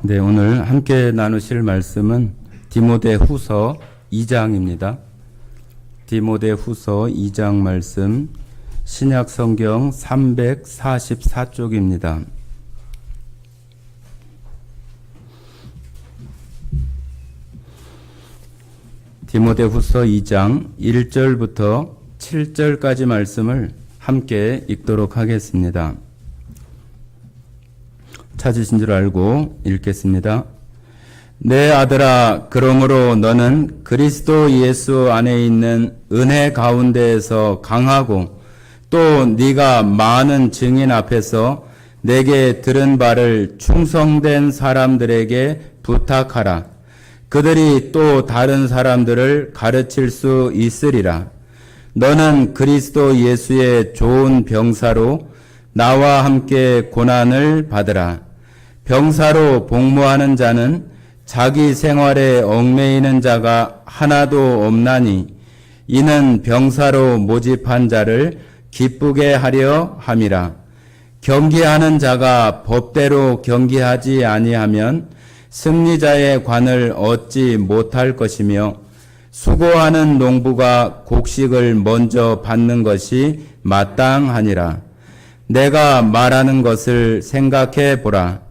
네, 오늘 함께 나누실 말씀은 디모데후서 2장입니다. 디모데후서 2장 말씀, 신약 성경 344쪽입니다. 디모데후서 2장 1절부터 7절까지 말씀을 함께 읽도록 하겠습니다. 찾으신 줄 알고 읽겠습니다. 내 아들아, 그러므로 너는 그리스도 예수 안에 있는 은혜 가운데에서 강하고 또 네가 많은 증인 앞에서 내게 들은 바를 충성된 사람들에게 부탁하라. 그들이 또 다른 사람들을 가르칠 수 있으리라. 너는 그리스도 예수의 좋은 병사로 나와 함께 고난을 받으라. 병사로 복무하는 자는 자기 생활에 얽매이는 자가 하나도 없나니 이는 병사로 모집한 자를 기쁘게 하려 함이라. 경기하는 자가 법대로 경기하지 아니하면 승리자의 관을 얻지 못할 것이며 수고하는 농부가 곡식을 먼저 받는 것이 마땅하니라. 내가 말하는 것을 생각해 보라.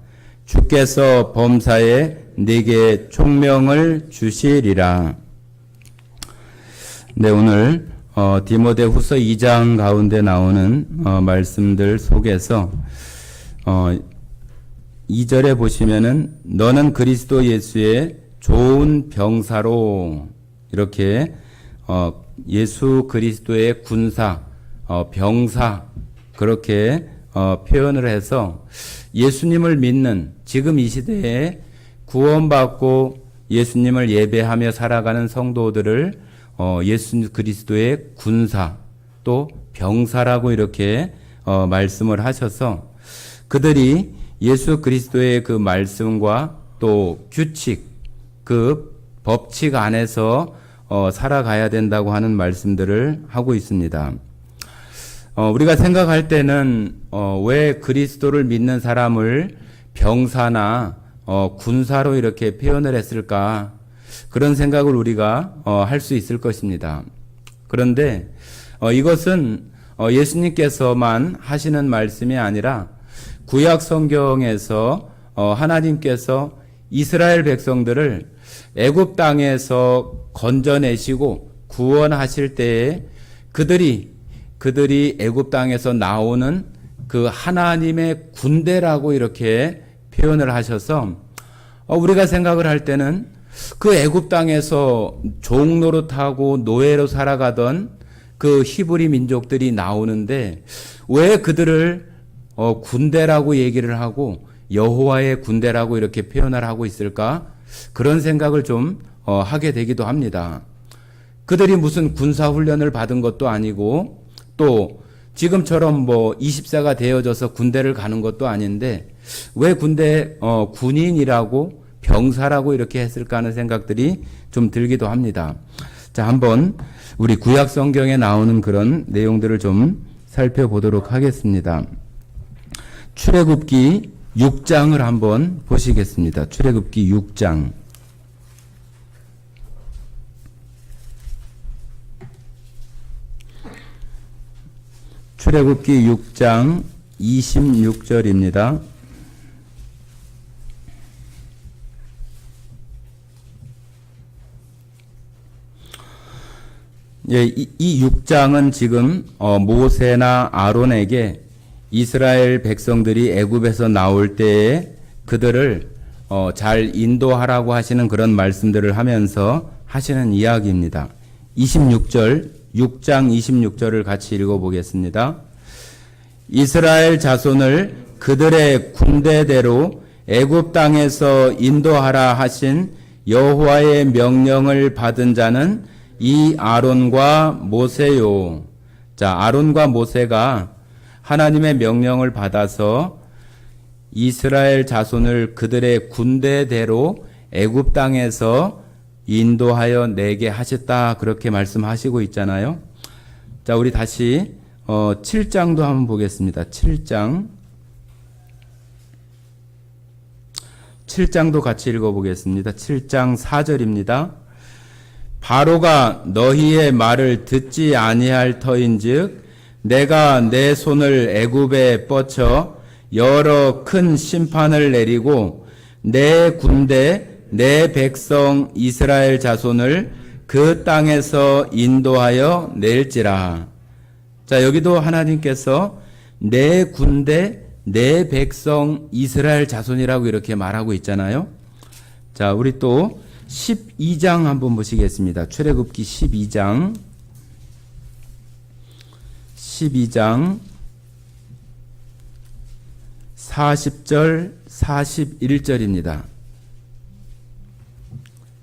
주께서 범사에 네게 총명을 주시리라. 네, 오늘 디모데후서 2장 가운데 나오는 말씀들 속에서 2절에 보시면은 너는 그리스도 예수의 좋은 병사로 이렇게 예수 그리스도의 군사, 병사 그렇게 표현을 해서 예수님을 믿는 지금 이 시대에 구원받고 예수님을 예배하며 살아가는 성도들을 예수 그리스도의 군사 또 병사라고 이렇게 말씀을 하셔서 그들이 예수 그리스도의 그 말씀과 또 규칙, 그 법칙 안에서 살아가야 된다고 하는 말씀들을 하고 있습니다. 우리가 생각할 때는 왜 그리스도를 믿는 사람을 병사나 군사로 이렇게 표현을 했을까? 그런 생각을 우리가 할 수 있을 것입니다. 그런데 이것은 예수님께서만 하시는 말씀이 아니라 구약 성경에서 하나님께서 이스라엘 백성들을 애굽 땅에서 건져내시고 구원하실 때에 그들이 애굽 땅에서 나오는 그 하나님의 군대라고 이렇게 표현을 하셔서 우리가 생각을 할 때는 그 애굽 땅에서 종 노릇하고 노예로 살아가던 그 히브리 민족들이 나오는데 왜 그들을 군대라고 얘기를 하고 여호와의 군대라고 이렇게 표현을 하고 있을까? 그런 생각을 좀 하게 되기도 합니다. 그들이 무슨 군사 훈련을 받은 것도 아니고 또 지금처럼 20세가 되어져서 군대를 가는 것도 아닌데 왜 군대 군인이라고 병사라고 이렇게 했을까 하는 생각들이 좀 들기도 합니다. 자, 한번 우리 구약 성경에 나오는 그런 내용들을 좀 살펴보도록 하겠습니다. 출애굽기 6장을 한번 보시겠습니다. 출애굽기 6장. 출애굽기 6장 26절입니다. 예, 이 6장은 지금 모세나 아론에게 이스라엘 백성들이 애굽에서 나올 때에 그들을 잘 인도하라고 하시는 그런 말씀들을 하면서 하시는 이야기입니다. 26절 6장 26절을 같이 읽어보겠습니다. 이스라엘 자손을 그들의 군대대로 애굽 땅에서 인도하라 하신 여호와의 명령을 받은 자는 이 아론과 모세요. 자, 아론과 모세가 하나님의 명령을 받아서 이스라엘 자손을 그들의 군대대로 애굽 땅에서 인도하여 내게 하셨다 그렇게 말씀하시고 있잖아요. 자, 우리 다시 7장도 한번 보겠습니다. 7장 7장도 같이 읽어보겠습니다. 7장 4절입니다. 바로가 너희의 말을 듣지 아니할 터인즉 내가 내 손을 애굽에 뻗쳐 여러 큰 심판을 내리고 내 군대 내 백성 이스라엘 자손을 그 땅에서 인도하여 낼지라. 자, 여기도 하나님께서 내 군대 내 백성 이스라엘 자손이라고 이렇게 말하고 있잖아요. 자, 우리 또 12장 한번 보시겠습니다. 출애굽기 12장 40절 41절입니다.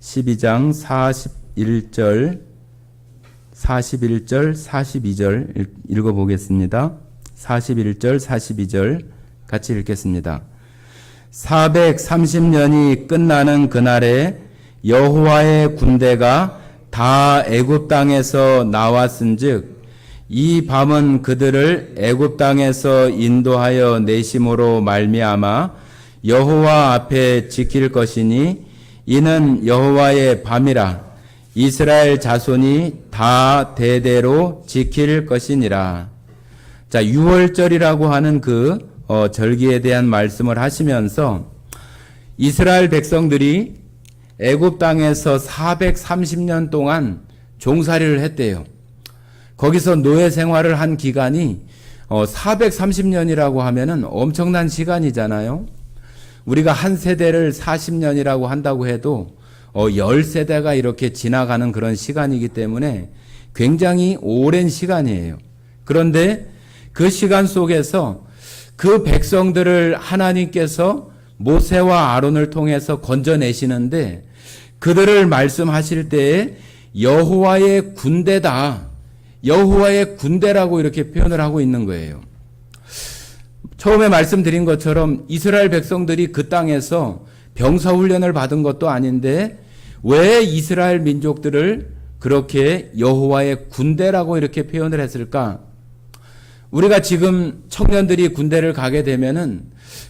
12장 41절 42절 읽어보겠습니다. 41절 42절 같이 읽겠습니다. 430년이 끝나는 그날에 여호와의 군대가 다 애굽 땅에서 나왔은즉 이 밤은 그들을 애굽 땅에서 인도하여 내심으로 말미암아 여호와 앞에 지킬 것이니 이는 여호와의 밤이라 이스라엘 자손이 다 대대로 지킬 것이니라. 자, 유월절이라고 하는 그 절기에 대한 말씀을 하시면서 이스라엘 백성들이 애굽 땅에서 430년 동안 종살이를 했대요. 거기서 노예 생활을 한 기간이 430년이라고 하면은 엄청난 시간이잖아요. 우리가 한 세대를 40년이라고 한다고 해도 10세대가 이렇게 지나가는 그런 시간이기 때문에 굉장히 오랜 시간이에요. 그런데 그 시간 속에서 그 백성들을 하나님께서 모세와 아론을 통해서 건져내시는데 그들을 말씀하실 때에 여호와의 군대다. 여호와의 군대라고 이렇게 표현을 하고 있는 거예요. 처음에 말씀드린 것처럼 이스라엘 백성들이 그 땅에서 병사훈련을 받은 것도 아닌데 왜 이스라엘 민족들을 그렇게 여호와의 군대라고 이렇게 표현을 했을까? 우리가 지금 청년들이 군대를 가게 되면은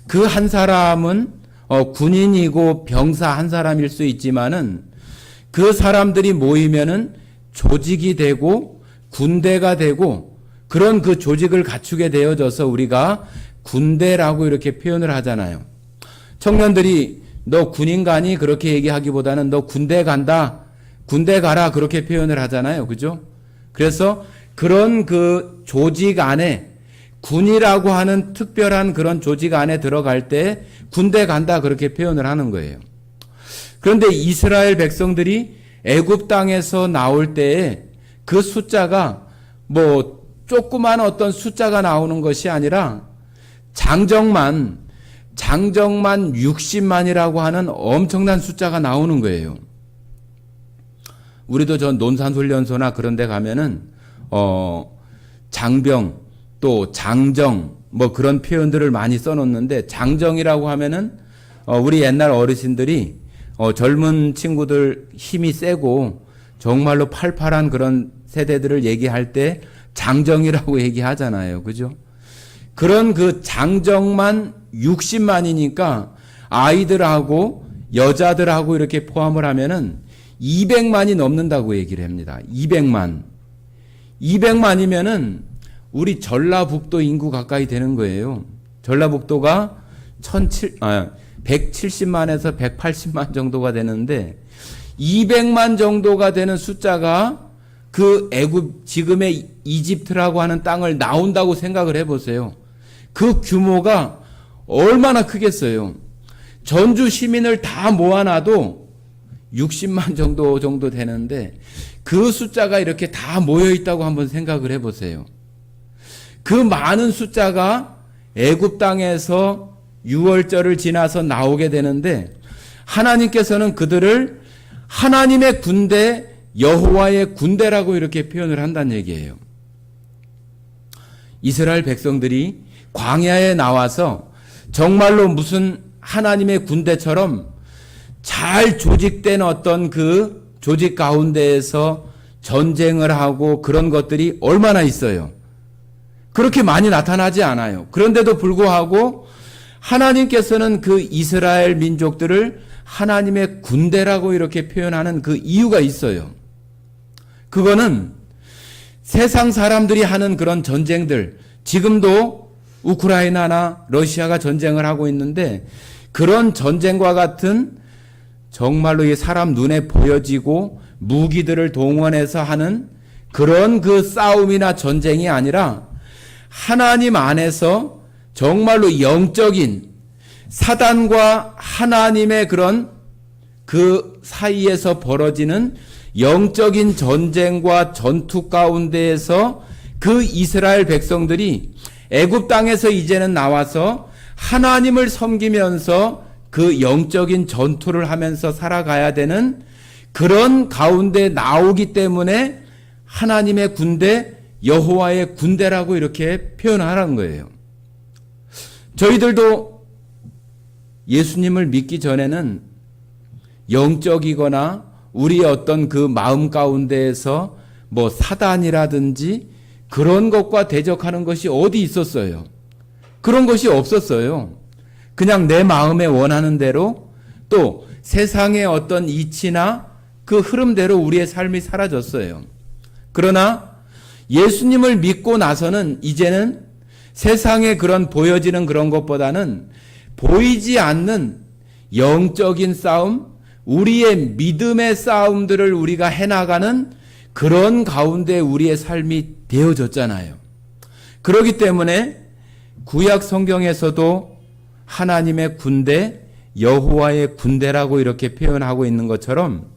그 한 사람은 군인이고 병사 한 사람일 수 있지만은 그 사람들이 모이면은 조직이 되고 군대가 되고 그런 그 조직을 갖추게 되어져서 우리가 군대라고 이렇게 표현을 하잖아요. 청년들이 너 군인 가니? 그렇게 얘기하기보다는 너 군대 간다, 군대 가라 그렇게 표현을 하잖아요. 그죠? 그래서 그런 그 조직 안에 군이라고 하는 특별한 그런 조직 안에 들어갈 때 군대 간다 그렇게 표현을 하는 거예요. 그런데 이스라엘 백성들이 애굽 땅에서 나올 때에 그 숫자가 뭐 조그만 어떤 숫자가 나오는 것이 아니라 장정만 60만이라고 하는 엄청난 숫자가 나오는 거예요. 우리도 전 논산훈련소나 그런 데 가면은 장병 또 장정 뭐 그런 표현들을 많이 써놓는데 장정이라고 하면은 우리 옛날 어르신들이 젊은 친구들 힘이 세고 정말로 팔팔한 그런 세대들을 얘기할 때 장정이라고 얘기하잖아요. 그죠? 그런 그 장정만 60만이니까 아이들하고 여자들하고 이렇게 포함을 하면은 200만이 넘는다고 얘기를 합니다. 200만. 200만이면은 우리 전라북도 인구 가까이 되는 거예요. 전라북도가 170만에서 180만 정도가 되는데 200만 정도가 되는 숫자가 그 애굽 지금의 이집트라고 하는 땅을 나온다고 생각을 해보세요. 그 규모가 얼마나 크겠어요. 전주 시민을 다 모아놔도 60만 정도 되는데 그 숫자가 이렇게 다 모여있다고 한번 생각을 해보세요. 그 많은 숫자가 애굽 땅에서 유월절을 지나서 나오게 되는데 하나님께서는 그들을 하나님의 군대 여호와의 군대라고 이렇게 표현을 한다는 얘기예요. 이스라엘 백성들이 광야에 나와서 정말로 무슨 하나님의 군대처럼 잘 조직된 어떤 그 조직 가운데에서 전쟁을 하고 그런 것들이 얼마나 있어요. 그렇게 많이 나타나지 않아요. 그런데도 불구하고 하나님께서는 그 이스라엘 민족들을 하나님의 군대라고 이렇게 표현하는 그 이유가 있어요. 그거는 세상 사람들이 하는 그런 전쟁들, 지금도 우크라이나나 러시아가 전쟁을 하고 있는데 그런 전쟁과 같은 정말로 이 사람 눈에 보여지고 무기들을 동원해서 하는 그런 그 싸움이나 전쟁이 아니라 하나님 안에서 정말로 영적인 사단과 하나님의 그런 그 사이에서 벌어지는 영적인 전쟁과 전투 가운데에서 그 이스라엘 백성들이 애굽 땅에서 이제는 나와서 하나님을 섬기면서 그 영적인 전투를 하면서 살아가야 되는 그런 가운데 나오기 때문에 하나님의 군대, 여호와의 군대라고 이렇게 표현하라는 거예요. 저희들도 예수님을 믿기 전에는 영적이거나 우리의 어떤 그 마음 가운데에서 뭐 사단이라든지 그런 것과 대적하는 것이 어디 있었어요? 그런 것이 없었어요. 그냥 내 마음에 원하는 대로 또 세상의 어떤 이치나 그 흐름대로 우리의 삶이 사라졌어요. 그러나 예수님을 믿고 나서는 이제는 세상에 그런 보여지는 그런 것보다는 보이지 않는 영적인 싸움, 우리의 믿음의 싸움들을 우리가 해나가는 그런 가운데 우리의 삶이 되어졌잖아요. 그렇기 때문에 구약 성경에서도 하나님의 군대, 여호와의 군대라고 이렇게 표현하고 있는 것처럼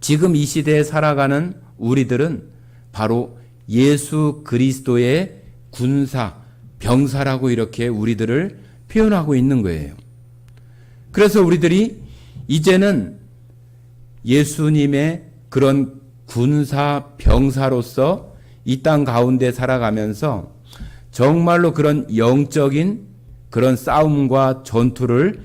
지금 이 시대에 살아가는 우리들은 바로 예수 그리스도의 군사, 병사라고 이렇게 우리들을 표현하고 있는 거예요. 그래서 우리들이 이제는 예수님의 그런 군사, 병사로서 이 땅 가운데 살아가면서 정말로 그런 영적인 그런 싸움과 전투를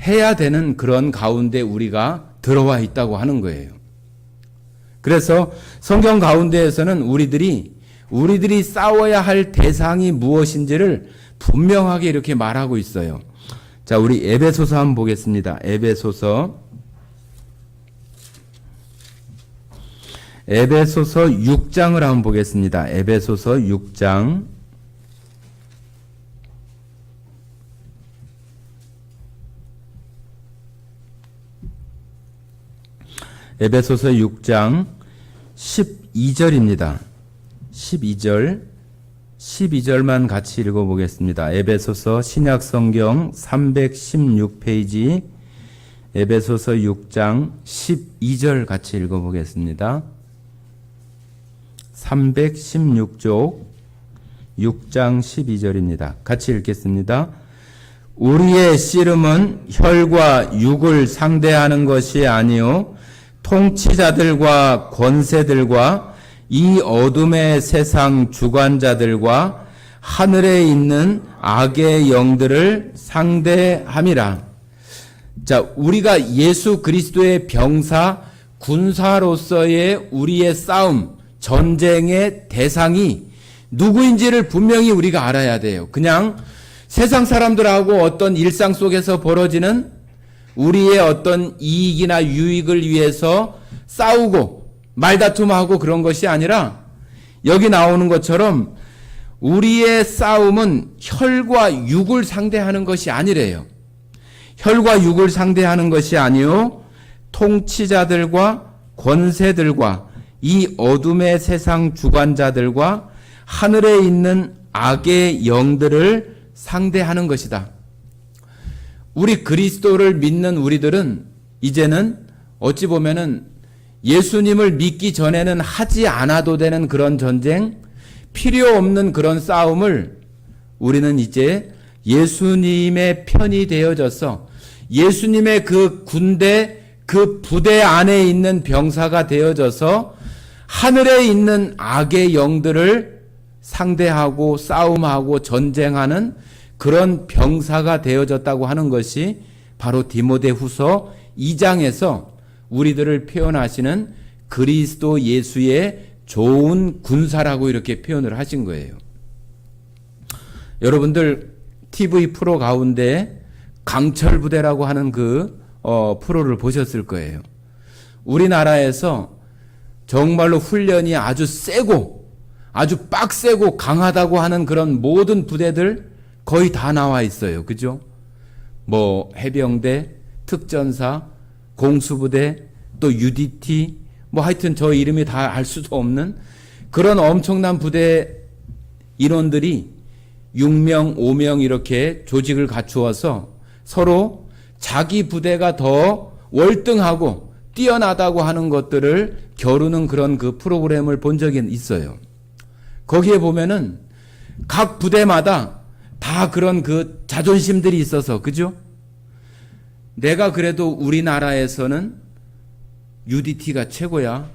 해야 되는 그런 가운데 우리가 들어와 있다고 하는 거예요. 그래서 성경 가운데에서는 우리들이 싸워야 할 대상이 무엇인지를 분명하게 이렇게 말하고 있어요. 자, 우리 에베소서 한번 보겠습니다. 에베소서 6장을 한번 보겠습니다. 에베소서 6장. 에베소서 6장 12절입니다. 12절만 같이 읽어보겠습니다. 에베소서 신약성경 316페이지 에베소서 6장 12절 같이 읽어보겠습니다. 316쪽 6장 12절입니다. 같이 읽겠습니다. 우리의 씨름은 혈과 육을 상대하는 것이 아니요 통치자들과 권세들과 이 어둠의 세상 주관자들과 하늘에 있는 악의 영들을 상대함이라. 자, 우리가 예수 그리스도의 병사, 군사로서의 우리의 싸움, 전쟁의 대상이 누구인지를 분명히 우리가 알아야 돼요. 그냥 세상 사람들하고 어떤 일상 속에서 벌어지는 우리의 어떤 이익이나 유익을 위해서 싸우고 말다툼하고 그런 것이 아니라 여기 나오는 것처럼 우리의 싸움은 혈과 육을 상대하는 것이 아니래요. 혈과 육을 상대하는 것이 아니요 통치자들과 권세들과 이 어둠의 세상 주관자들과 하늘에 있는 악의 영들을 상대하는 것이다. 우리 그리스도를 믿는 우리들은 이제는 어찌 보면은 예수님을 믿기 전에는 하지 않아도 되는 그런 전쟁, 필요 없는 그런 싸움을 우리는 이제 예수님의 편이 되어져서 예수님의 그 군대, 그 부대 안에 있는 병사가 되어져서 하늘에 있는 악의 영들을 상대하고 싸움하고 전쟁하는 그런 병사가 되어졌다고 하는 것이 바로 디모데후서 2장에서 우리들을 표현하시는 그리스도 예수의 좋은 군사라고 이렇게 표현을 하신 거예요. 여러분들 TV 프로 가운데 강철 부대라고 하는 그 프로를 보셨을 거예요. 우리나라에서 정말로 훈련이 아주 세고 아주 빡세고 강하다고 하는 그런 모든 부대들 거의 다 나와 있어요. 그죠? 뭐 해병대, 특전사, 공수부대, 또 UDT, 뭐 하여튼 저 이름이 다 알 수도 없는 그런 엄청난 부대 인원들이 6명, 5명 이렇게 조직을 갖추어서 서로 자기 부대가 더 월등하고 뛰어나다고 하는 것들을 겨루는 그런 그 프로그램을 본 적이 있어요. 거기에 보면은 각 부대마다 다 그런 그 자존심들이 있어서, 그죠? 내가 그래도 우리나라에서는 UDT가 최고야.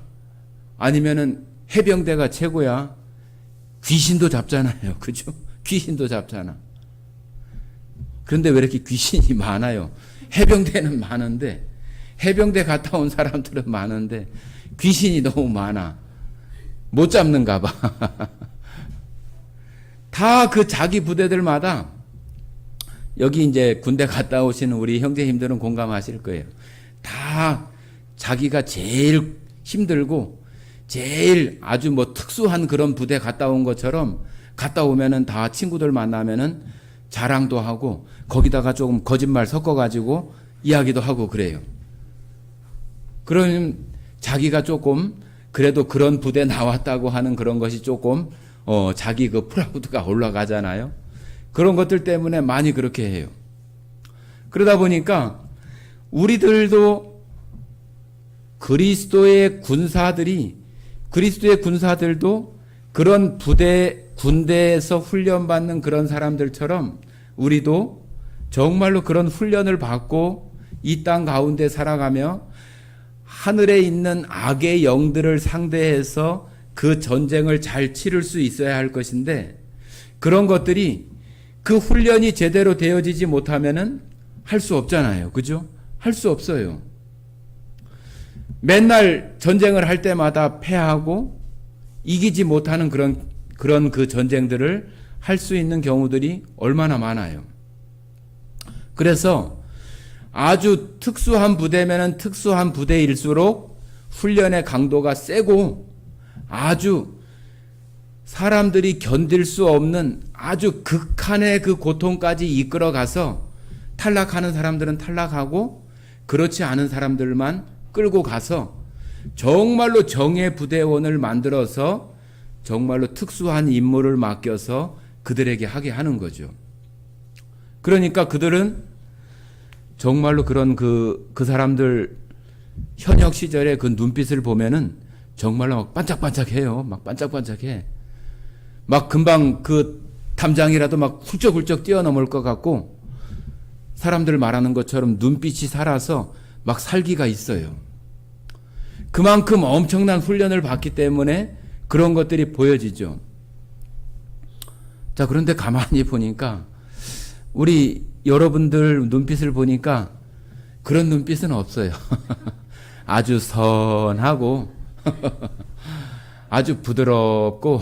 아니면은 해병대가 최고야. 귀신도 잡잖아요. 그죠? 귀신도 잡잖아. 그런데 왜 이렇게 귀신이 많아요? 해병대는 많은데, 해병대 갔다 온 사람들은 많은데, 귀신이 너무 많아. 못 잡는가 봐. 다 그 자기 부대들마다, 여기 이제 군대 갔다 오시는 우리 형제님들은 공감하실 거예요. 다 자기가 제일 힘들고, 제일 아주 뭐 특수한 그런 부대 갔다 온 것처럼 갔다 오면은 다 친구들 만나면은 자랑도 하고 거기다가 조금 거짓말 섞어가지고 이야기도 하고 그래요. 그러면 자기가 조금 그래도 그런 부대 나왔다고 하는 그런 것이 조금 자기 그 프라우드가 올라가잖아요. 그런 것들 때문에 많이 그렇게 해요. 그러다 보니까 우리들도 그리스도의 군사들도 그런 군대에서 훈련받는 그런 사람들처럼 우리도 정말로 그런 훈련을 받고 이 땅 가운데 살아가며 하늘에 있는 악의 영들을 상대해서 그 전쟁을 잘 치를 수 있어야 할 것인데, 그런 것들이 그 훈련이 제대로 되어지지 못하면은 할 수 없잖아요. 그죠? 할 수 없어요. 맨날 전쟁을 할 때마다 패하고 이기지 못하는 그런 그 전쟁들을 할 수 있는 경우들이 얼마나 많아요. 그래서 아주 특수한 부대면은 특수한 부대일수록 훈련의 강도가 세고 아주 사람들이 견딜 수 없는 아주 극한의 그 고통까지 이끌어가서 탈락하는 사람들은 탈락하고 그렇지 않은 사람들만 끌고 가서 정말로 정예 부대원을 만들어서 정말로 특수한 임무를 맡겨서 그들에게 하게 하는 거죠. 그러니까 그들은 정말로 그런 그 사람들 현역 시절의 그 눈빛을 보면은 정말로 막 반짝반짝해요. 막 반짝반짝해. 막 금방 그 담장이라도 막 훌쩍훌쩍 뛰어넘을 것 같고 사람들 말하는 것처럼 눈빛이 살아서 막 살기가 있어요. 그만큼 엄청난 훈련을 받기 때문에 그런 것들이 보여지죠. 자, 그런데 가만히 보니까 우리 여러분들 눈빛을 보니까 그런 눈빛은 없어요. 아주 선하고 아주 부드럽고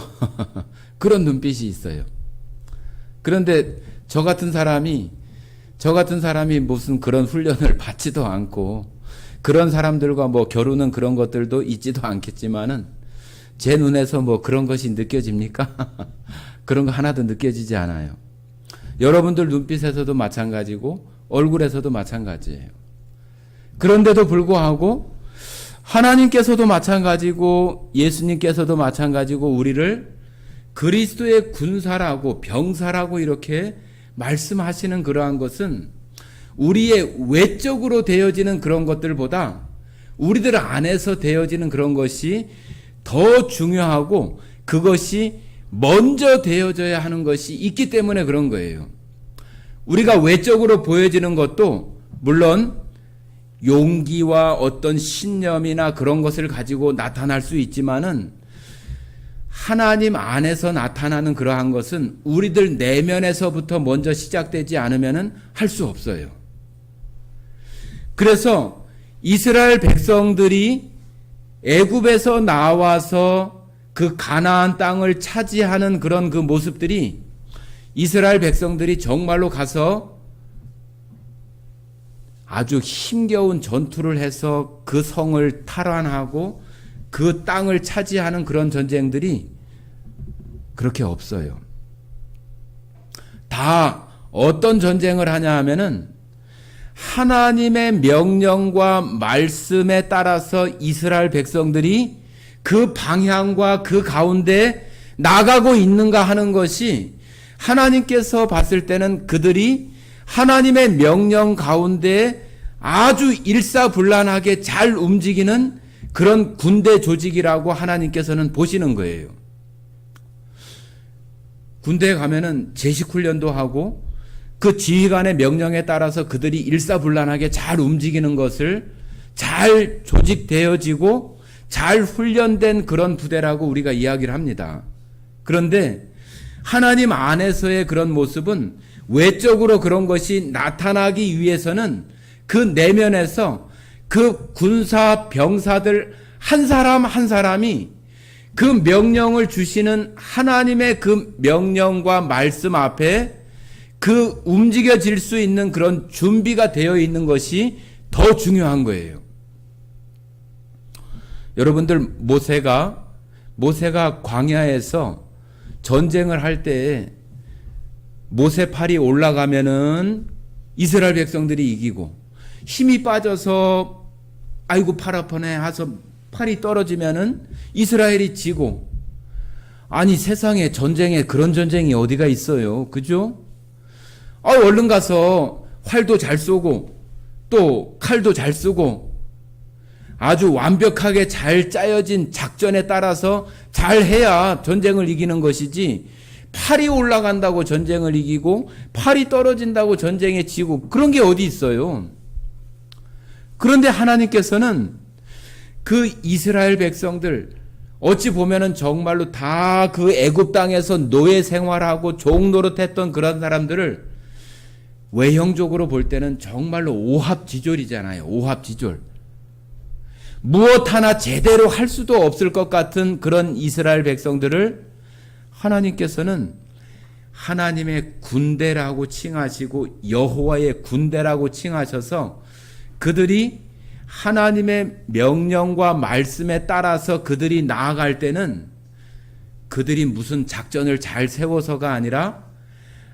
그런 눈빛이 있어요. 그런데 저 같은 사람이 무슨 그런 훈련을 받지도 않고 그런 사람들과 뭐 겨루는 그런 것들도 있지도 않겠지만은 제 눈에서 뭐 그런 것이 느껴집니까? 그런 거 하나도 느껴지지 않아요. 여러분들 눈빛에서도 마찬가지고 얼굴에서도 마찬가지예요. 그런데도 불구하고 하나님께서도 마찬가지고 예수님께서도 마찬가지고 우리를 그리스도의 군사라고 병사라고 이렇게 말씀하시는 그러한 것은 우리의 외적으로 되어지는 그런 것들보다 우리들 안에서 되어지는 그런 것이 더 중요하고 그것이 먼저 되어져야 하는 것이 있기 때문에 그런 거예요. 우리가 외적으로 보여지는 것도 물론 용기와 어떤 신념이나 그런 것을 가지고 나타날 수 있지만은 하나님 안에서 나타나는 그러한 것은 우리들 내면에서부터 먼저 시작되지 않으면은 할 수 없어요. 그래서 이스라엘 백성들이 애굽에서 나와서 그 가나안 땅을 차지하는 그런 그 모습들이 이스라엘 백성들이 정말로 가서 아주 힘겨운 전투를 해서 그 성을 탈환하고 그 땅을 차지하는 그런 전쟁들이 그렇게 없어요. 다 어떤 전쟁을 하냐 하면은 하나님의 명령과 말씀에 따라서 이스라엘 백성들이 그 방향과 그 가운데 나가고 있는가 하는 것이 하나님께서 봤을 때는 그들이 하나님의 명령 가운데 아주 일사불란하게 잘 움직이는 그런 군대 조직이라고 하나님께서는 보시는 거예요. 군대에 가면은 제식훈련도 하고 그 지휘관의 명령에 따라서 그들이 일사불란하게 잘 움직이는 것을 잘 조직되어지고 잘 훈련된 그런 부대라고 우리가 이야기를 합니다. 그런데 하나님 안에서의 그런 모습은 외적으로 그런 것이 나타나기 위해서는 그 내면에서 그 군사 병사들 한 사람 한 사람이 그 명령을 주시는 하나님의 그 명령과 말씀 앞에 그 움직여질 수 있는 그런 준비가 되어 있는 것이 더 중요한 거예요. 여러분들 모세가 광야에서 전쟁을 할 때 모세팔이 올라가면은 이스라엘 백성들이 이기고 힘이 빠져서 아이고 팔 아프네 해서 팔이 떨어지면은 이스라엘이 지고 아니 세상에 전쟁에 그런 전쟁이 어디가 있어요. 그죠? 얼른 가서 활도 잘 쏘고 또 칼도 잘 쓰고 아주 완벽하게 잘 짜여진 작전에 따라서 잘 해야 전쟁을 이기는 것이지 팔이 올라간다고 전쟁을 이기고 팔이 떨어진다고 전쟁에 지고 그런 게 어디 있어요. 그런데 하나님께서는 그 이스라엘 백성들 어찌 보면은 정말로 다 그 애굽 땅에서 노예 생활하고 종 노릇했던 그런 사람들을 외형적으로 볼 때는 정말로 오합지졸이잖아요. 오합지졸. 무엇 하나 제대로 할 수도 없을 것 같은 그런 이스라엘 백성들을 하나님께서는 하나님의 군대라고 칭하시고 여호와의 군대라고 칭하셔서 그들이 하나님의 명령과 말씀에 따라서 그들이 나아갈 때는 그들이 무슨 작전을 잘 세워서가 아니라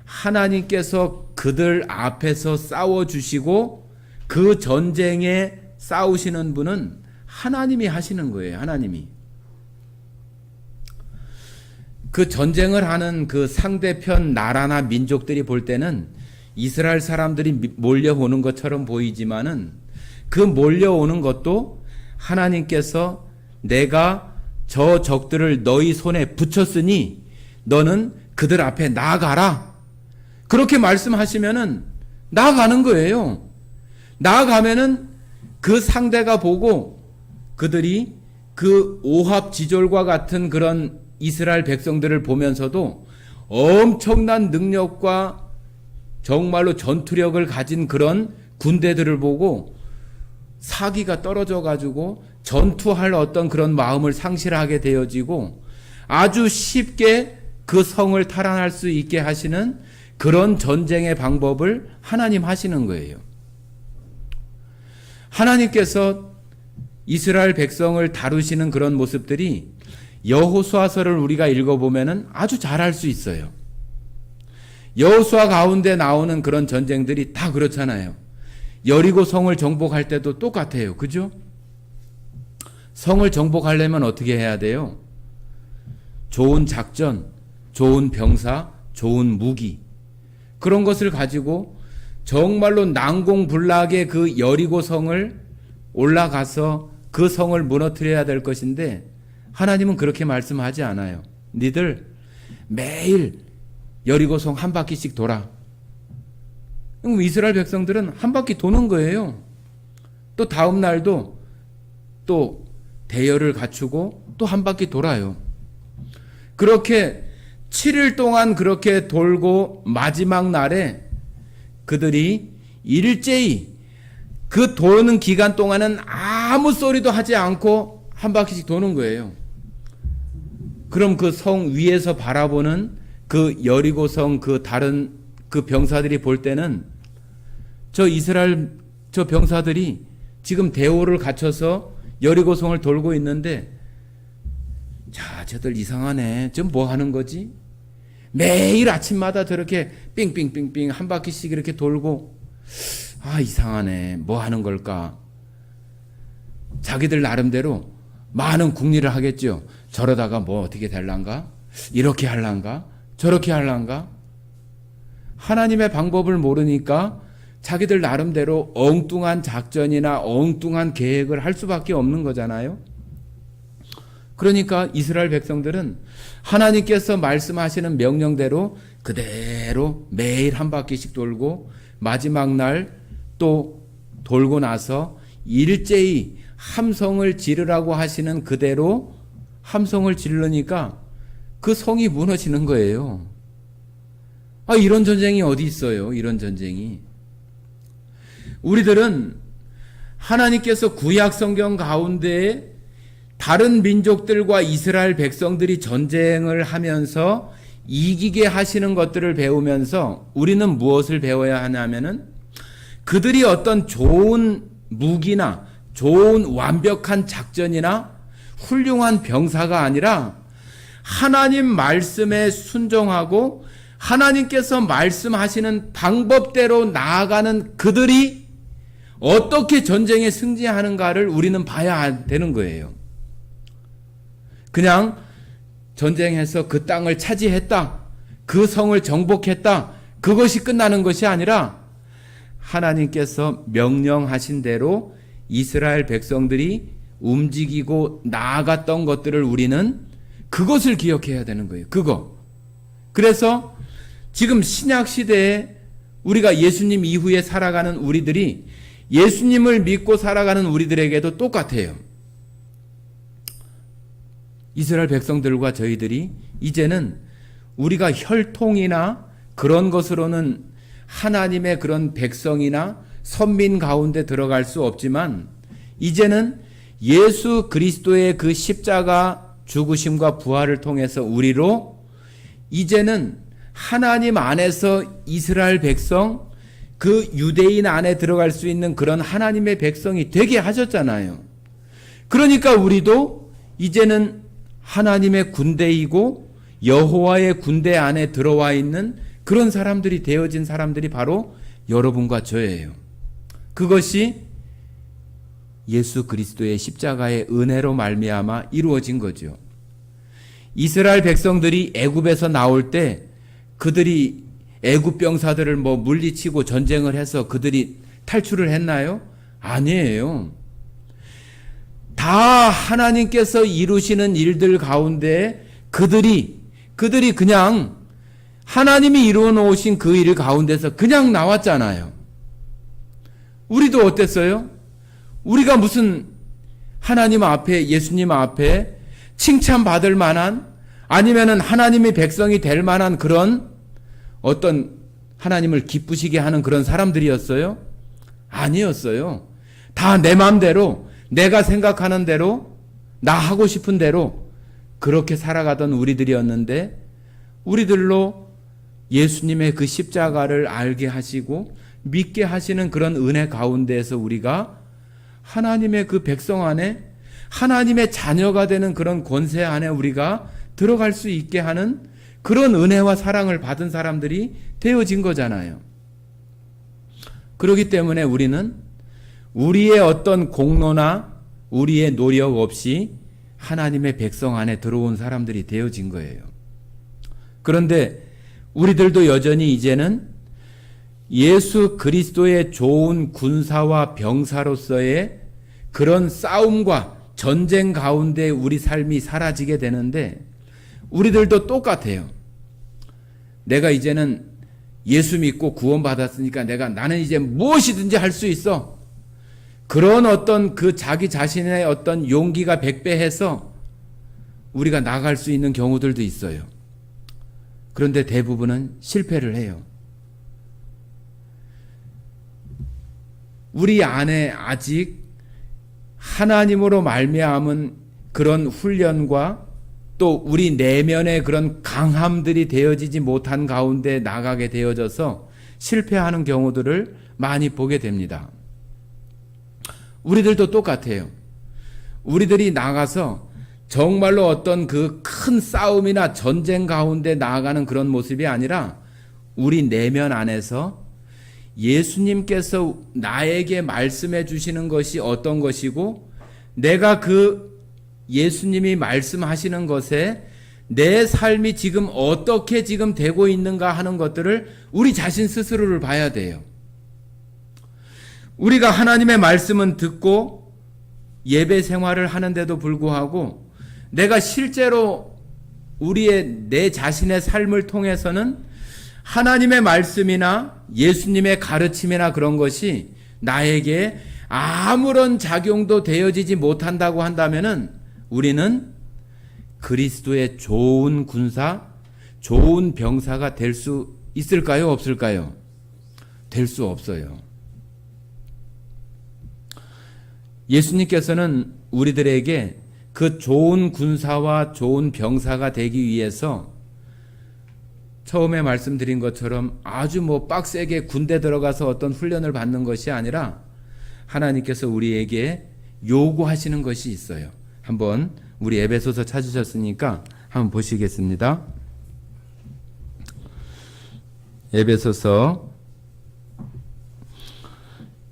하나님께서 그들 앞에서 싸워주시고 그 전쟁에 싸우시는 분은 하나님이 하시는 거예요. 하나님이. 그 전쟁을 하는 그 상대편 나라나 민족들이 볼 때는 이스라엘 사람들이 몰려오는 것처럼 보이지만은 그 몰려오는 것도 하나님께서 내가 저 적들을 너희 손에 붙였으니 너는 그들 앞에 나아가라. 그렇게 말씀하시면은 나아가는 거예요. 나아가면은 그 상대가 보고 그들이 그 오합지졸과 같은 그런 이스라엘 백성들을 보면서도 엄청난 능력과 정말로 전투력을 가진 그런 군대들을 보고 사기가 떨어져 가지고 전투할 어떤 그런 마음을 상실하게 되어지고 아주 쉽게 그 성을 탈환할 수 있게 하시는 그런 전쟁의 방법을 하나님 하시는 거예요. 하나님께서 이스라엘 백성을 다루시는 그런 모습들이 여호수아서를 우리가 읽어보면은 아주 잘할 수 있어요. 여호수아 가운데 나오는 그런 전쟁들이 다 그렇잖아요. 여리고 성을 정복할 때도 똑같아요. 그죠? 성을 정복하려면 어떻게 해야 돼요? 좋은 작전, 좋은 병사, 좋은 무기 그런 것을 가지고 정말로 난공불락의 그 여리고 성을 올라가서 그 성을 무너뜨려야 될 것인데 하나님은 그렇게 말씀하지 않아요. 니들 매일 여리고성 한 바퀴씩 돌아. 그럼 이스라엘 백성들은 한 바퀴 도는 거예요. 또 다음 날도 또 대열을 갖추고 또 한 바퀴 돌아요. 그렇게 7일 동안 그렇게 돌고 마지막 날에 그들이 일제히 그 도는 기간 동안은 아무 소리도 하지 않고 한 바퀴씩 도는 거예요. 그럼 그 성 위에서 바라보는 그 여리고성 그 다른 그 병사들이 볼 때는 저 이스라엘 저 병사들이 지금 대오를 갖춰서 여리고성을 돌고 있는데, 자, 쟤들 이상하네. 좀 뭐 하는 거지? 매일 아침마다 저렇게 삥삥삥삥 한 바퀴씩 이렇게 돌고, 아, 이상하네. 뭐 하는 걸까? 자기들 나름대로 많은 궁리를 하겠죠. 저러다가 뭐 어떻게 될란가? 이렇게 할란가? 저렇게 할란가? 하나님의 방법을 모르니까 자기들 나름대로 엉뚱한 작전이나 엉뚱한 계획을 할 수밖에 없는 거잖아요. 그러니까 이스라엘 백성들은 하나님께서 말씀하시는 명령대로 그대로 매일 한 바퀴씩 돌고, 마지막 날 또 돌고 나서 일제히 함성을 지르라고 하시는 그대로 함성을 지르니까 그 성이 무너지는 거예요. 아, 이런 전쟁이 어디 있어요? 이런 전쟁이. 우리들은 하나님께서 구약 성경 가운데 다른 민족들과 이스라엘 백성들이 전쟁을 하면서 이기게 하시는 것들을 배우면서 우리는 무엇을 배워야 하냐면은, 그들이 어떤 좋은 무기나 좋은 완벽한 작전이나 훌륭한 병사가 아니라 하나님 말씀에 순종하고 하나님께서 말씀하시는 방법대로 나아가는 그들이 어떻게 전쟁에 승리하는가를 우리는 봐야 되는 거예요. 그냥 전쟁해서 그 땅을 차지했다, 그 성을 정복했다, 그것이 끝나는 것이 아니라 하나님께서 명령하신 대로 이스라엘 백성들이 움직이고 나아갔던 것들을 우리는 그것을 기억해야 되는 거예요. 그거. 그래서 지금 신약 시대에 우리가 예수님 이후에 살아가는 우리들이 예수님을 믿고 살아가는 우리들에게도 똑같아요. 이스라엘 백성들과 저희들이 이제는 우리가 혈통이나 그런 것으로는 하나님의 그런 백성이나 선민 가운데 들어갈 수 없지만, 이제는 예수 그리스도의 그 십자가 죽으심과 부활을 통해서 우리로 이제는 하나님 안에서 이스라엘 백성, 그 유대인 안에 들어갈 수 있는 그런 하나님의 백성이 되게 하셨잖아요. 그러니까 우리도 이제는 하나님의 군대이고 여호와의 군대 안에 들어와 있는 그런 사람들이 되어진 사람들이 바로 여러분과 저예요. 그것이 예수 그리스도의 십자가의 은혜로 말미암아 이루어진 거죠. 이스라엘 백성들이 애굽에서 나올 때 그들이 애굽 병사들을 뭐 물리치고 전쟁을 해서 그들이 탈출을 했나요? 아니에요. 다 하나님께서 이루시는 일들 가운데 그들이 그냥 하나님이 이루어 놓으신 그 일 가운데서 그냥 나왔잖아요. 우리도 어땠어요? 우리가 무슨 하나님 앞에, 예수님 앞에 칭찬받을 만한, 아니면은 하나님의 백성이 될 만한 그런 어떤 하나님을 기쁘시게 하는 그런 사람들이었어요? 아니었어요. 다 내 마음대로, 내가 생각하는 대로, 나 하고 싶은 대로 그렇게 살아가던 우리들이었는데, 우리들로 예수님의 그 십자가를 알게 하시고 믿게 하시는 그런 은혜 가운데에서 우리가 하나님의 그 백성 안에, 하나님의 자녀가 되는 그런 권세 안에 우리가 들어갈 수 있게 하는 그런 은혜와 사랑을 받은 사람들이 되어진 거잖아요. 그렇기 때문에 우리는 우리의 어떤 공로나 우리의 노력 없이 하나님의 백성 안에 들어온 사람들이 되어진 거예요. 그런데 우리들도 여전히 이제는 예수 그리스도의 좋은 군사와 병사로서의 그런 싸움과 전쟁 가운데 우리 삶이 사라지게 되는데, 우리들도 똑같아요. 내가 이제는 예수 믿고 구원받았으니까 나는 이제 무엇이든지 할 수 있어. 그런 어떤 그 자기 자신의 어떤 용기가 백배해서 우리가 나갈 수 있는 경우들도 있어요. 그런데 대부분은 실패를 해요. 우리 안에 아직 하나님으로 말미암은 그런 훈련과 또 우리 내면의 그런 강함들이 되어지지 못한 가운데 나가게 되어져서 실패하는 경우들을 많이 보게 됩니다. 우리들도 똑같아요. 우리들이 나가서 정말로 어떤 그 큰 싸움이나 전쟁 가운데 나아가는 그런 모습이 아니라 우리 내면 안에서 예수님께서 나에게 말씀해 주시는 것이 어떤 것이고 내가 그 예수님이 말씀하시는 것에 내 삶이 지금 어떻게 지금 되고 있는가 하는 것들을 우리 자신 스스로를 봐야 돼요. 우리가 하나님의 말씀은 듣고 예배 생활을 하는데도 불구하고 내가 실제로 내 자신의 삶을 통해서는 하나님의 말씀이나 예수님의 가르침이나 그런 것이 나에게 아무런 작용도 되어지지 못한다고 한다면은 우리는 그리스도의 좋은 군사, 좋은 병사가 될 수 있을까요? 없을까요? 될 수 없어요. 예수님께서는 우리들에게 그 좋은 군사와 좋은 병사가 되기 위해서 처음에 말씀드린 것처럼 아주 빡세게 군대 들어가서 어떤 훈련을 받는 것이 아니라 하나님께서 우리에게 요구하시는 것이 있어요. 한번 우리 에베소서 찾으셨으니까 한번 보시겠습니다. 에베소서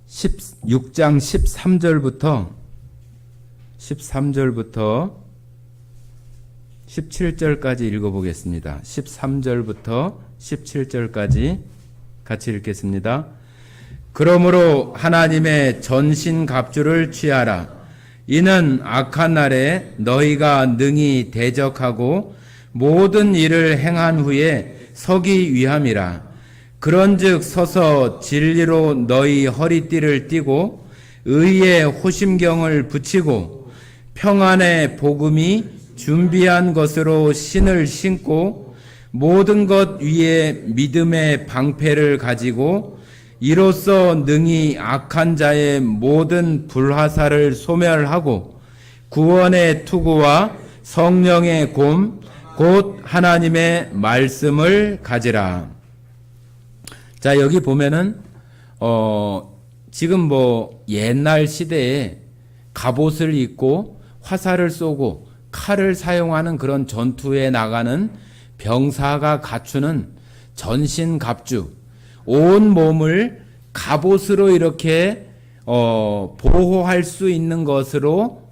16장 13절부터 17절까지 읽어보겠습니다. 13절부터 17절까지 같이 읽겠습니다. 그러므로 하나님의 전신갑주를 취하라. 이는 악한 날에 너희가 능히 대적하고 모든 일을 행한 후에 서기 위함이라. 그런즉 서서 진리로 너희 허리띠를 띠고 의의 호심경을 붙이고 평안의 복음이 준비한 것으로 신을 신고 모든 것 위에 믿음의 방패를 가지고 이로써 능히 악한 자의 모든 불화살을 소멸하고 구원의 투구와 성령의 곰 곧 하나님의 말씀을 가지라. 자, 여기 보면은 지금 옛날 시대에 갑옷을 입고 화살을 쏘고 칼을 사용하는 그런 전투에 나가는 병사가 갖추는 전신갑주, 온 몸을 갑옷으로 이렇게 보호할 수 있는 것으로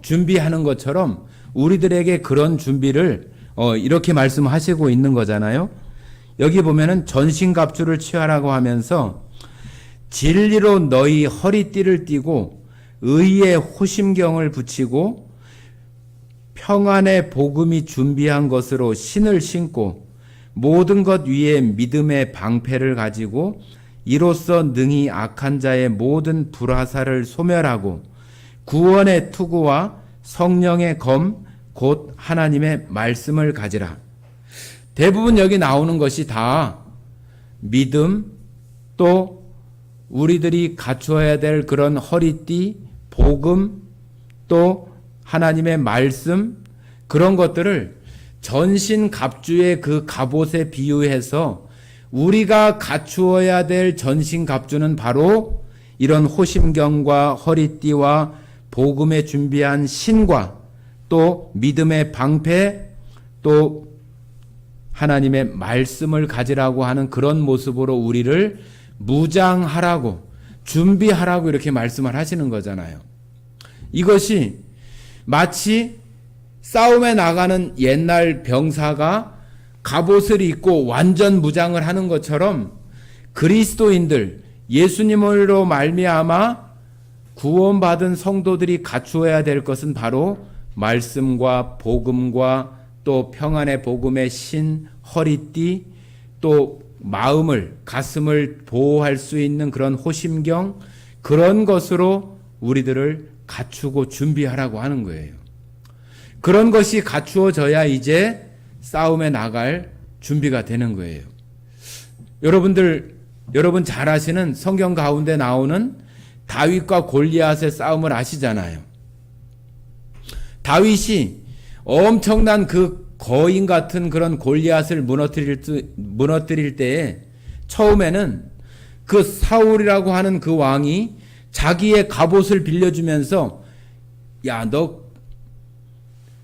준비하는 것처럼 우리들에게 그런 준비를 이렇게 말씀하시고 있는 거잖아요. 여기 보면은 전신갑주를 취하라고 하면서 진리로 너희 허리띠를 띠고 의의 호심경을 붙이고 평안의 복음이 준비한 것으로 신을 신고 모든 것 위에 믿음의 방패를 가지고 이로써 능히 악한 자의 모든 불화살을 소멸하고 구원의 투구와 성령의 검 곧 하나님의 말씀을 가지라. 대부분 여기 나오는 것이 다 믿음, 또 우리들이 갖추어야 될 그런 허리띠, 복음, 또 하나님의 말씀, 그런 것들을 전신갑주의 그 갑옷에 비유해서 우리가 갖추어야 될 전신갑주는 바로 이런 호심경과 허리띠와 복음에 준비한 신과 또 믿음의 방패, 또 하나님의 말씀을 가지라고 하는 그런 모습으로 우리를 무장하라고, 준비하라고 이렇게 말씀을 하시는 거잖아요. 이것이 마치 싸움에 나가는 옛날 병사가 갑옷을 입고 완전 무장을 하는 것처럼 그리스도인들, 예수님으로 말미암아 구원받은 성도들이 갖추어야 될 것은 바로 말씀과 복음과 또 평안의 복음의 신, 허리띠, 또 마음을, 가슴을 보호할 수 있는 그런 호심경, 그런 것으로 우리들을 갖추고 준비하라고 하는 거예요. 그런 것이 갖추어져야 이제 싸움에 나갈 준비가 되는 거예요. 여러분 잘 아시는 성경 가운데 나오는 다윗과 골리앗의 싸움을 아시잖아요. 다윗이 엄청난 그 거인 같은 그런 골리앗을 무너뜨릴 때에 처음에는 그 사울이라고 하는 그 왕이 자기의 갑옷을 빌려주면서 야, 너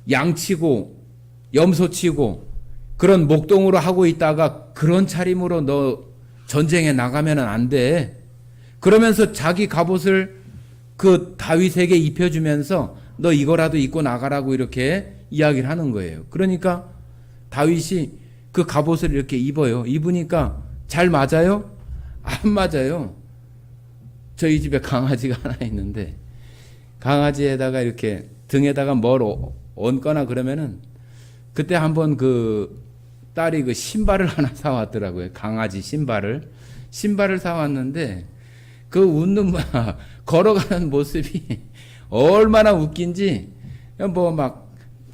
양치고 염소치고 그런 목동으로 하고 있다가 그런 차림으로 너 전쟁에 나가면 안 돼. 그러면서 자기 갑옷을 그 다윗에게 입혀주면서 너 이거라도 입고 나가라고 이렇게 이야기를 하는 거예요. 그러니까 다윗이 그 갑옷을 이렇게 입어요. 입으니까 잘 맞아요? 안 맞아요. 저희 집에 강아지가 하나 있는데 강아지에다가 이렇게 등에다가 뭘 얹거나 그러면은 그때 한번 그 딸이 그 신발을 하나 사왔더라고요. 강아지 신발을 사왔는데 그 웃는 걸어가는 모습이 얼마나 웃긴지 뭐 막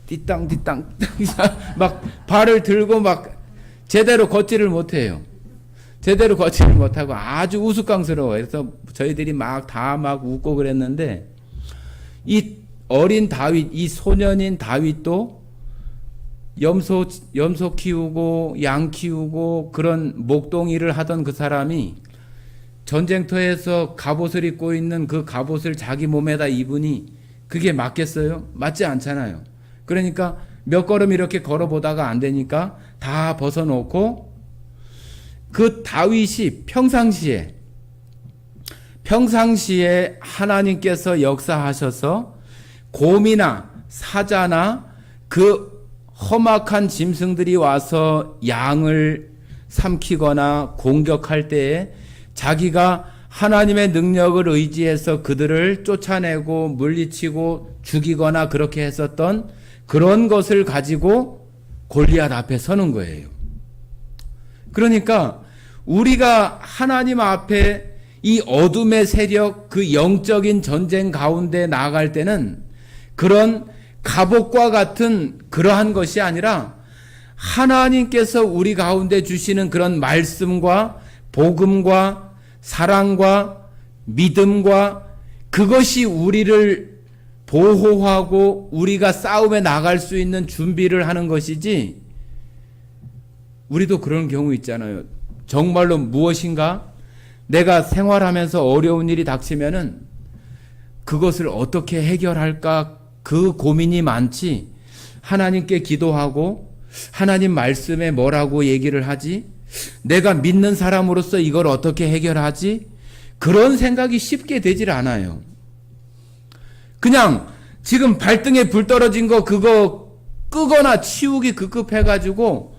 띠땅 막 발을 들고 막 제대로 걷지를 못해요. 제대로 걷지를 못하고 아주 우스꽝스러워요. 그래서 저희들이 막 다 막 웃고 그랬는데 이 어린 다윗, 이 소년인 다윗도 염소 키우고 양 키우고 그런 목동일을 하던 그 사람이 전쟁터에서 갑옷을 입고 있는 그 갑옷을 자기 몸에다 입으니 그게 맞겠어요? 맞지 않잖아요. 그러니까 몇 걸음 이렇게 걸어보다가 안 되니까 다 벗어놓고 그 다윗이 평상시에 하나님께서 역사하셔서 곰이나 사자나 그 험악한 짐승들이 와서 양을 삼키거나 공격할 때에 자기가 하나님의 능력을 의지해서 그들을 쫓아내고 물리치고 죽이거나 그렇게 했었던 그런 것을 가지고 골리앗 앞에 서는 거예요. 그러니까 우리가 하나님 앞에 이 어둠의 세력, 그 영적인 전쟁 가운데 나아갈 때는 그런 갑옷과 같은 그러한 것이 아니라 하나님께서 우리 가운데 주시는 그런 말씀과 복음과 사랑과 믿음과 그것이 우리를 보호하고 우리가 싸움에 나갈 수 있는 준비를 하는 것이지. 우리도 그런 경우 있잖아요. 정말로 무엇인가 내가 생활하면서 어려운 일이 닥치면은 그것을 어떻게 해결할까 그 고민이 많지. 하나님께 기도하고 하나님 말씀에 뭐라고 얘기를 하지? 내가 믿는 사람으로서 이걸 어떻게 해결하지? 그런 생각이 쉽게 되질 않아요. 그냥 지금 발등에 불 떨어진 거 그거 끄거나 치우기 급급해가지고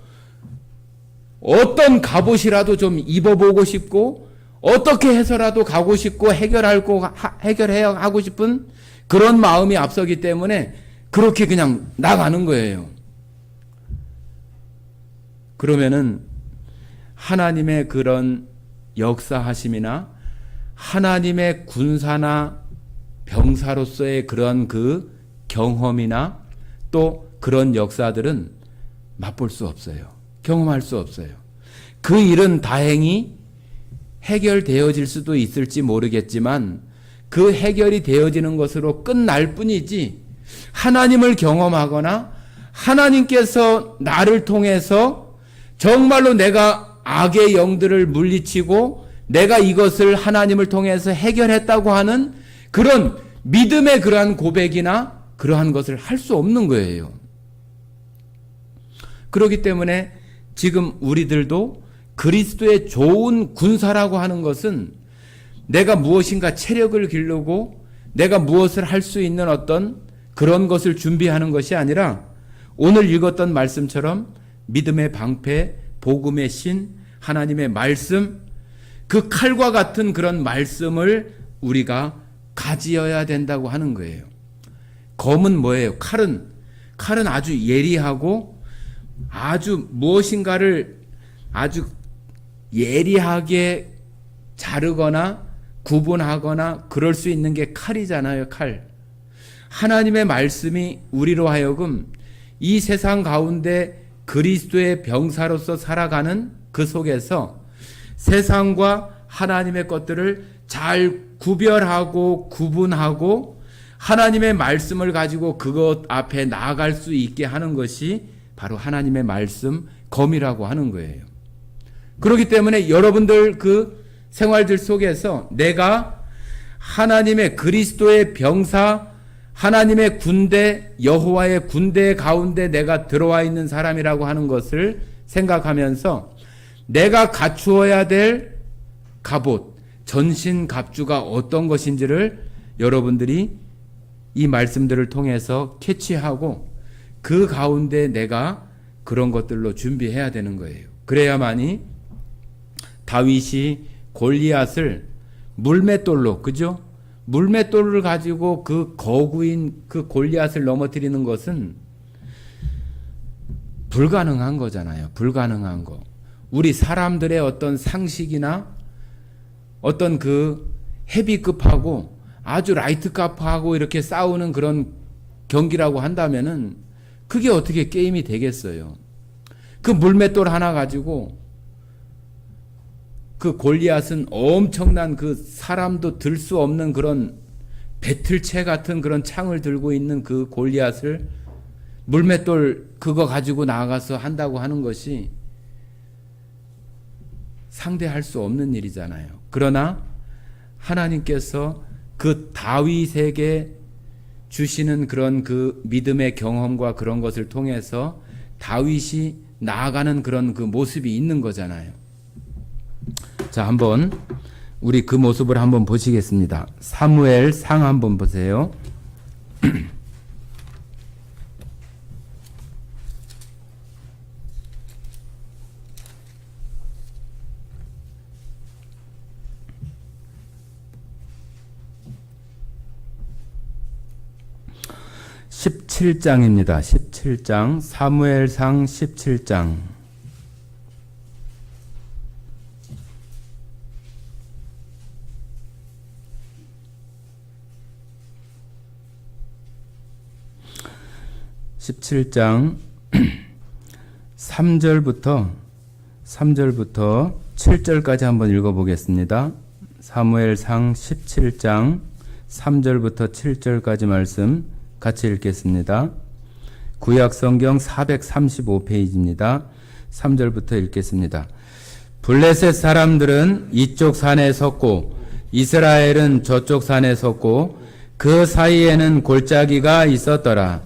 어떤 갑옷이라도 좀 입어보고 싶고 어떻게 해서라도 가고 싶고 해결해야 하고 싶은 그런 마음이 앞서기 때문에 그렇게 그냥 나가는 거예요. 그러면은 하나님의 그런 역사하심이나 하나님의 군사나 병사로서의 그런 그 경험이나 또 그런 역사들은 맛볼 수 없어요. 경험할 수 없어요. 그 일은 다행히 해결되어질 수도 있을지 모르겠지만 그 해결이 되어지는 것으로 끝날 뿐이지 하나님을 경험하거나 하나님께서 나를 통해서 정말로 내가 악의 영들을 물리치고 내가 이것을 하나님을 통해서 해결했다고 하는 그런 믿음의 그러한 고백이나 그러한 것을 할 수 없는 거예요. 그렇기 때문에 지금 우리들도 그리스도의 좋은 군사라고 하는 것은 내가 무엇인가 체력을 기르고 내가 무엇을 할 수 있는 어떤 그런 것을 준비하는 것이 아니라 오늘 읽었던 말씀처럼 믿음의 방패, 복음의 신, 하나님의 말씀, 그 칼과 같은 그런 말씀을 우리가 가지어야 된다고 하는 거예요. 검은 뭐예요? 칼은 아주 예리하고 아주 무엇인가를 아주 예리하게 자르거나 구분하거나 그럴 수 있는 게 칼이잖아요. 칼. 하나님의 말씀이 우리로 하여금 이 세상 가운데 그리스도의 병사로서 살아가는 그 속에서 세상과 하나님의 것들을 잘 구별하고 구분하고 하나님의 말씀을 가지고 그것 앞에 나아갈 수 있게 하는 것이 바로 하나님의 말씀 검이라고 하는 거예요. 그렇기 때문에 여러분들 그 생활들 속에서 내가 하나님의 그리스도의 병사, 하나님의 군대, 여호와의 군대 가운데 내가 들어와 있는 사람이라고 하는 것을 생각하면서 내가 갖추어야 될 갑옷, 전신 갑주가 어떤 것인지를 여러분들이 이 말씀들을 통해서 캐치하고 그 가운데 내가 그런 것들로 준비해야 되는 거예요. 그래야만이 다윗이 골리앗을 물맷돌로, 그죠? 물맷돌을 가지고 그 거구인 그 골리앗을 넘어뜨리는 것은 불가능한 거잖아요. 불가능한 거. 우리 사람들의 어떤 상식이나 어떤 그 헤비급하고 아주 라이트급하고 이렇게 싸우는 그런 경기라고 한다면은 그게 어떻게 게임이 되겠어요. 그 물맷돌 하나 가지고 그 골리앗은 엄청난 그 사람도 들 수 없는 그런 배틀채 같은 그런 창을 들고 있는 그 골리앗을 물맷돌 그거 가지고 나가서 한다고 하는 것이 상대할 수 없는 일이잖아요. 그러나 하나님께서 그 다윗에게 주시는 그런 그 믿음의 경험과 그런 것을 통해서 다윗이 나아가는 그런 그 모습이 있는 거잖아요. 자, 한번 우리 그 모습을 한번 보시겠습니다. 사무엘상 한번 보세요. 17장입니다. 17장, 사무엘상 17장. (17장) 3절부터 7절까지 한번 읽어보겠습니다. 사무엘상 17장 3절부터 7절까지 말씀 같이 읽겠습니다. 구약성경 435페이지입니다. 3절부터 읽겠습니다. 블레셋 사람들은 이쪽 산에 섰고 이스라엘은 저쪽 산에 섰고 그 사이에는 골짜기가 있었더라.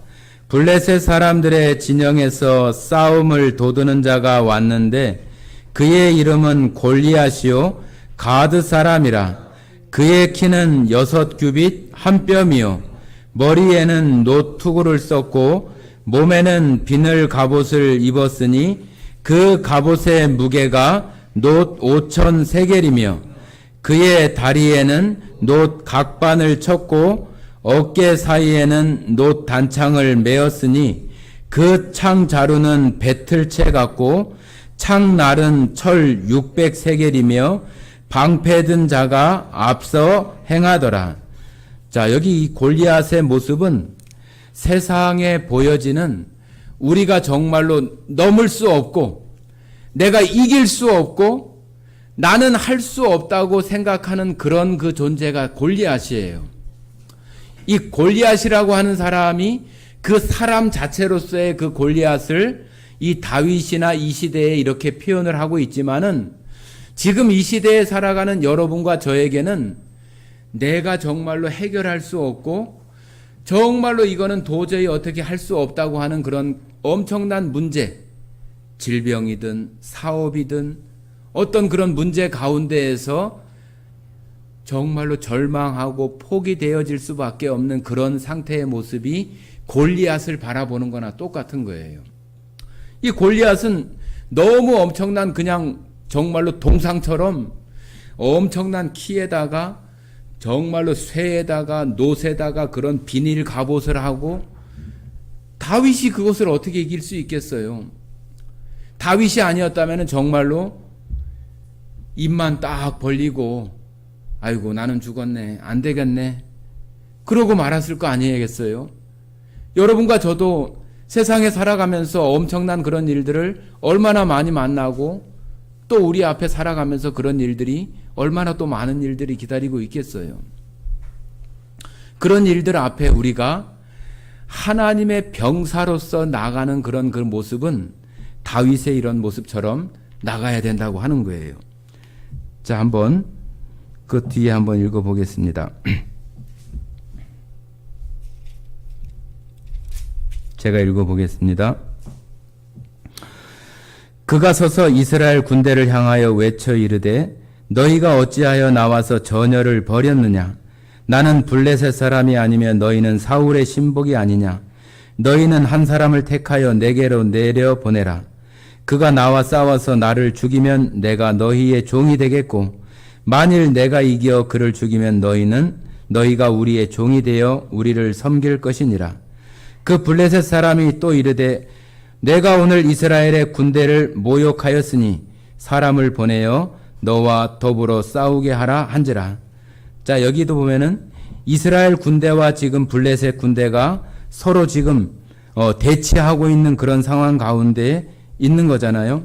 블레셋 사람들의 진영에서 싸움을 도두는 자가 왔는데 그의 이름은 골리앗이요 가드 사람이라. 그의 키는 6규빗 한 뼘이요 머리에는 노투구를 썼고 몸에는 비늘 갑옷을 입었으니 그 갑옷의 무게가 놋 5천 세겔이며 그의 다리에는 놋 각반을 쳤고 어깨 사이에는 놋 단창을 메었으니 그 창 자루는 배틀채 같고 창날은 철 600세겔이며 방패 든 자가 앞서 행하더라. 자, 여기 이 골리앗의 모습은 세상에 보여지는 우리가 정말로 넘을 수 없고 내가 이길 수 없고 나는 할 수 없다고 생각하는 그런 그 존재가 골리앗이에요. 이 골리앗이라고 하는 사람이 그 사람 자체로서의 그 골리앗을 이 다윗이나 이 시대에 이렇게 표현을 하고 있지만은 지금 이 시대에 살아가는 여러분과 저에게는 내가 정말로 해결할 수 없고 정말로 이거는 도저히 어떻게 할 수 없다고 하는 그런 엄청난 문제, 질병이든 사업이든 어떤 그런 문제 가운데에서 정말로 절망하고 포기되어질 수밖에 없는 그런 상태의 모습이 골리앗을 바라보는 거나 똑같은 거예요. 이 골리앗은 너무 엄청난 그냥 정말로 동상처럼 엄청난 키에다가 정말로 쇠에다가 놋에다가 그런 비닐 갑옷을 하고 다윗이 그것을 어떻게 이길 수 있겠어요? 다윗이 아니었다면 정말로 입만 딱 벌리고 아이고 나는 죽었네 안 되겠네 그러고 말았을 거 아니겠어요? 여러분과 저도 세상에 살아가면서 엄청난 그런 일들을 얼마나 많이 만나고 또 우리 앞에 살아가면서 그런 일들이 얼마나 또 많은 일들이 기다리고 있겠어요. 그런 일들 앞에 우리가 하나님의 병사로서 나가는 그런 그 모습은 다윗의 이런 모습처럼 나가야 된다고 하는 거예요. 자, 한번 그 뒤에 한번 읽어보겠습니다. 제가 읽어보겠습니다. 그가 서서 이스라엘 군대를 향하여 외쳐 이르되 너희가 어찌하여 나와서 전열을 벌였느냐? 나는 블레셋 사람이 아니면 너희는 사울의 신복이 아니냐? 너희는 한 사람을 택하여 내게로 내려 보내라. 그가 나와 싸워서 나를 죽이면 내가 너희의 종이 되겠고 만일 내가 이겨 그를 죽이면 너희가 우리의 종이 되어 우리를 섬길 것이니라. 그 블레셋 사람이 또 이르되 내가 오늘 이스라엘의 군대를 모욕하였으니 사람을 보내어 너와 더불어 싸우게 하라 한지라. 자, 여기도 보면은 이스라엘 군대와 지금 블레셋 군대가 서로 지금 대치하고 있는 그런 상황 가운데 있는 거잖아요.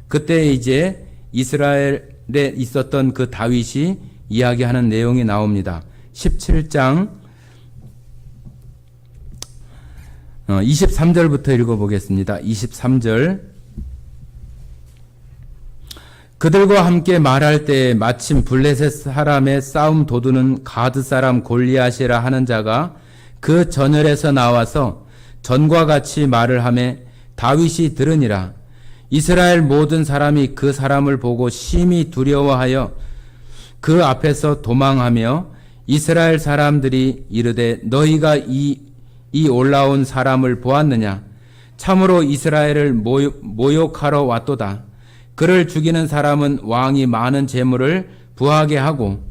그때 이제 이스라엘에 있었던 그 다윗이 이야기하는 내용이 나옵니다. 17장 23절부터 읽어보겠습니다. 23절. 그들과 함께 말할 때에 마침 블레셋 사람의 싸움 도두는 가드 사람 골리앗이라 하는 자가 그 전열에서 나와서 전과 같이 말을 하며 다윗이 들으니라. 이스라엘 모든 사람이 그 사람을 보고 심히 두려워하여 그 앞에서 도망하며 이스라엘 사람들이 이르되 너희가 이 올라온 사람을 보았느냐? 참으로 이스라엘을 모욕하러 왔도다. 그를 죽이는 사람은 왕이 많은 재물을 부하게 하고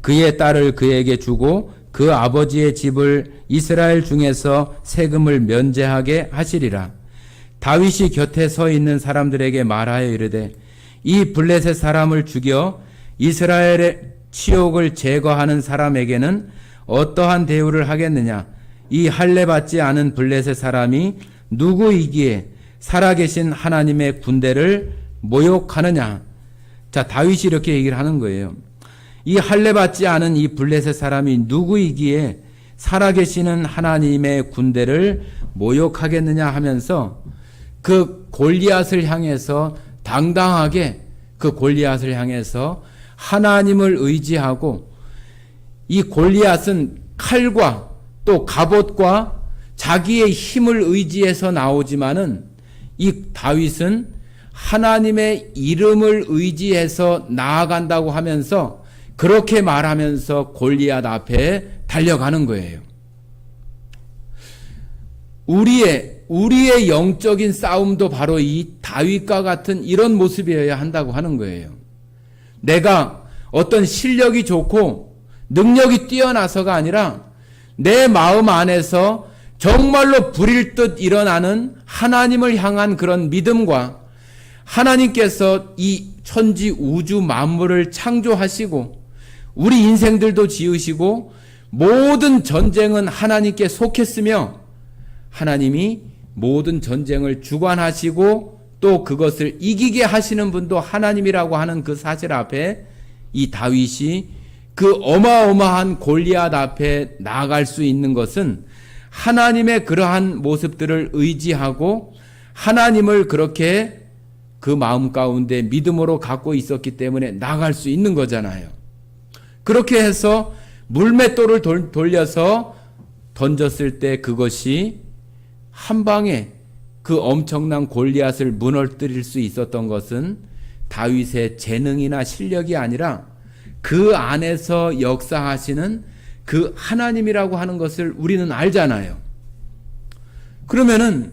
그의 딸을 그에게 주고 그 아버지의 집을 이스라엘 중에서 세금을 면제하게 하시리라. 다윗이 곁에 서 있는 사람들에게 말하여 이르되 이 블레셋 사람을 죽여 이스라엘의 치욕을 제거하는 사람에게는 어떠한 대우를 하겠느냐? 이 할례 받지 않은 블레셋 사람이 누구이기에 살아계신 하나님의 군대를 모욕하느냐? 자, 다윗이 이렇게 얘기를 하는 거예요. 이 할례 받지 않은 이 블레셋 사람이 누구이기에 살아계시는 하나님의 군대를 모욕하겠느냐 하면서 그 골리앗을 향해서 당당하게 그 골리앗을 향해서 하나님을 의지하고 이 골리앗은 칼과 또 갑옷과 자기의 힘을 의지해서 나오지만은 이 다윗은 하나님의 이름을 의지해서 나아간다고 하면서 그렇게 말하면서 골리앗 앞에 달려가는 거예요. 우리의 영적인 싸움도 바로 이 다윗과 같은 이런 모습이어야 한다고 하는 거예요. 내가 어떤 실력이 좋고 능력이 뛰어나서가 아니라 내 마음 안에서 정말로 불일 듯 일어나는 하나님을 향한 그런 믿음과 하나님께서 이 천지 우주 만물을 창조하시고 우리 인생들도 지으시고 모든 전쟁은 하나님께 속했으며 하나님이 모든 전쟁을 주관하시고 또 그것을 이기게 하시는 분도 하나님이라고 하는 그 사실 앞에 이 다윗이 그 어마어마한 골리앗 앞에 나아갈 수 있는 것은 하나님의 그러한 모습들을 의지하고 하나님을 그렇게 그 마음 가운데 믿음으로 갖고 있었기 때문에 나아갈 수 있는 거잖아요. 그렇게 해서 물맷돌을 돌려서 던졌을 때 그것이 한 방에 그 엄청난 골리앗을 무너뜨릴 수 있었던 것은 다윗의 재능이나 실력이 아니라 그 안에서 역사하시는 그 하나님이라고 하는 것을 우리는 알잖아요. 그러면은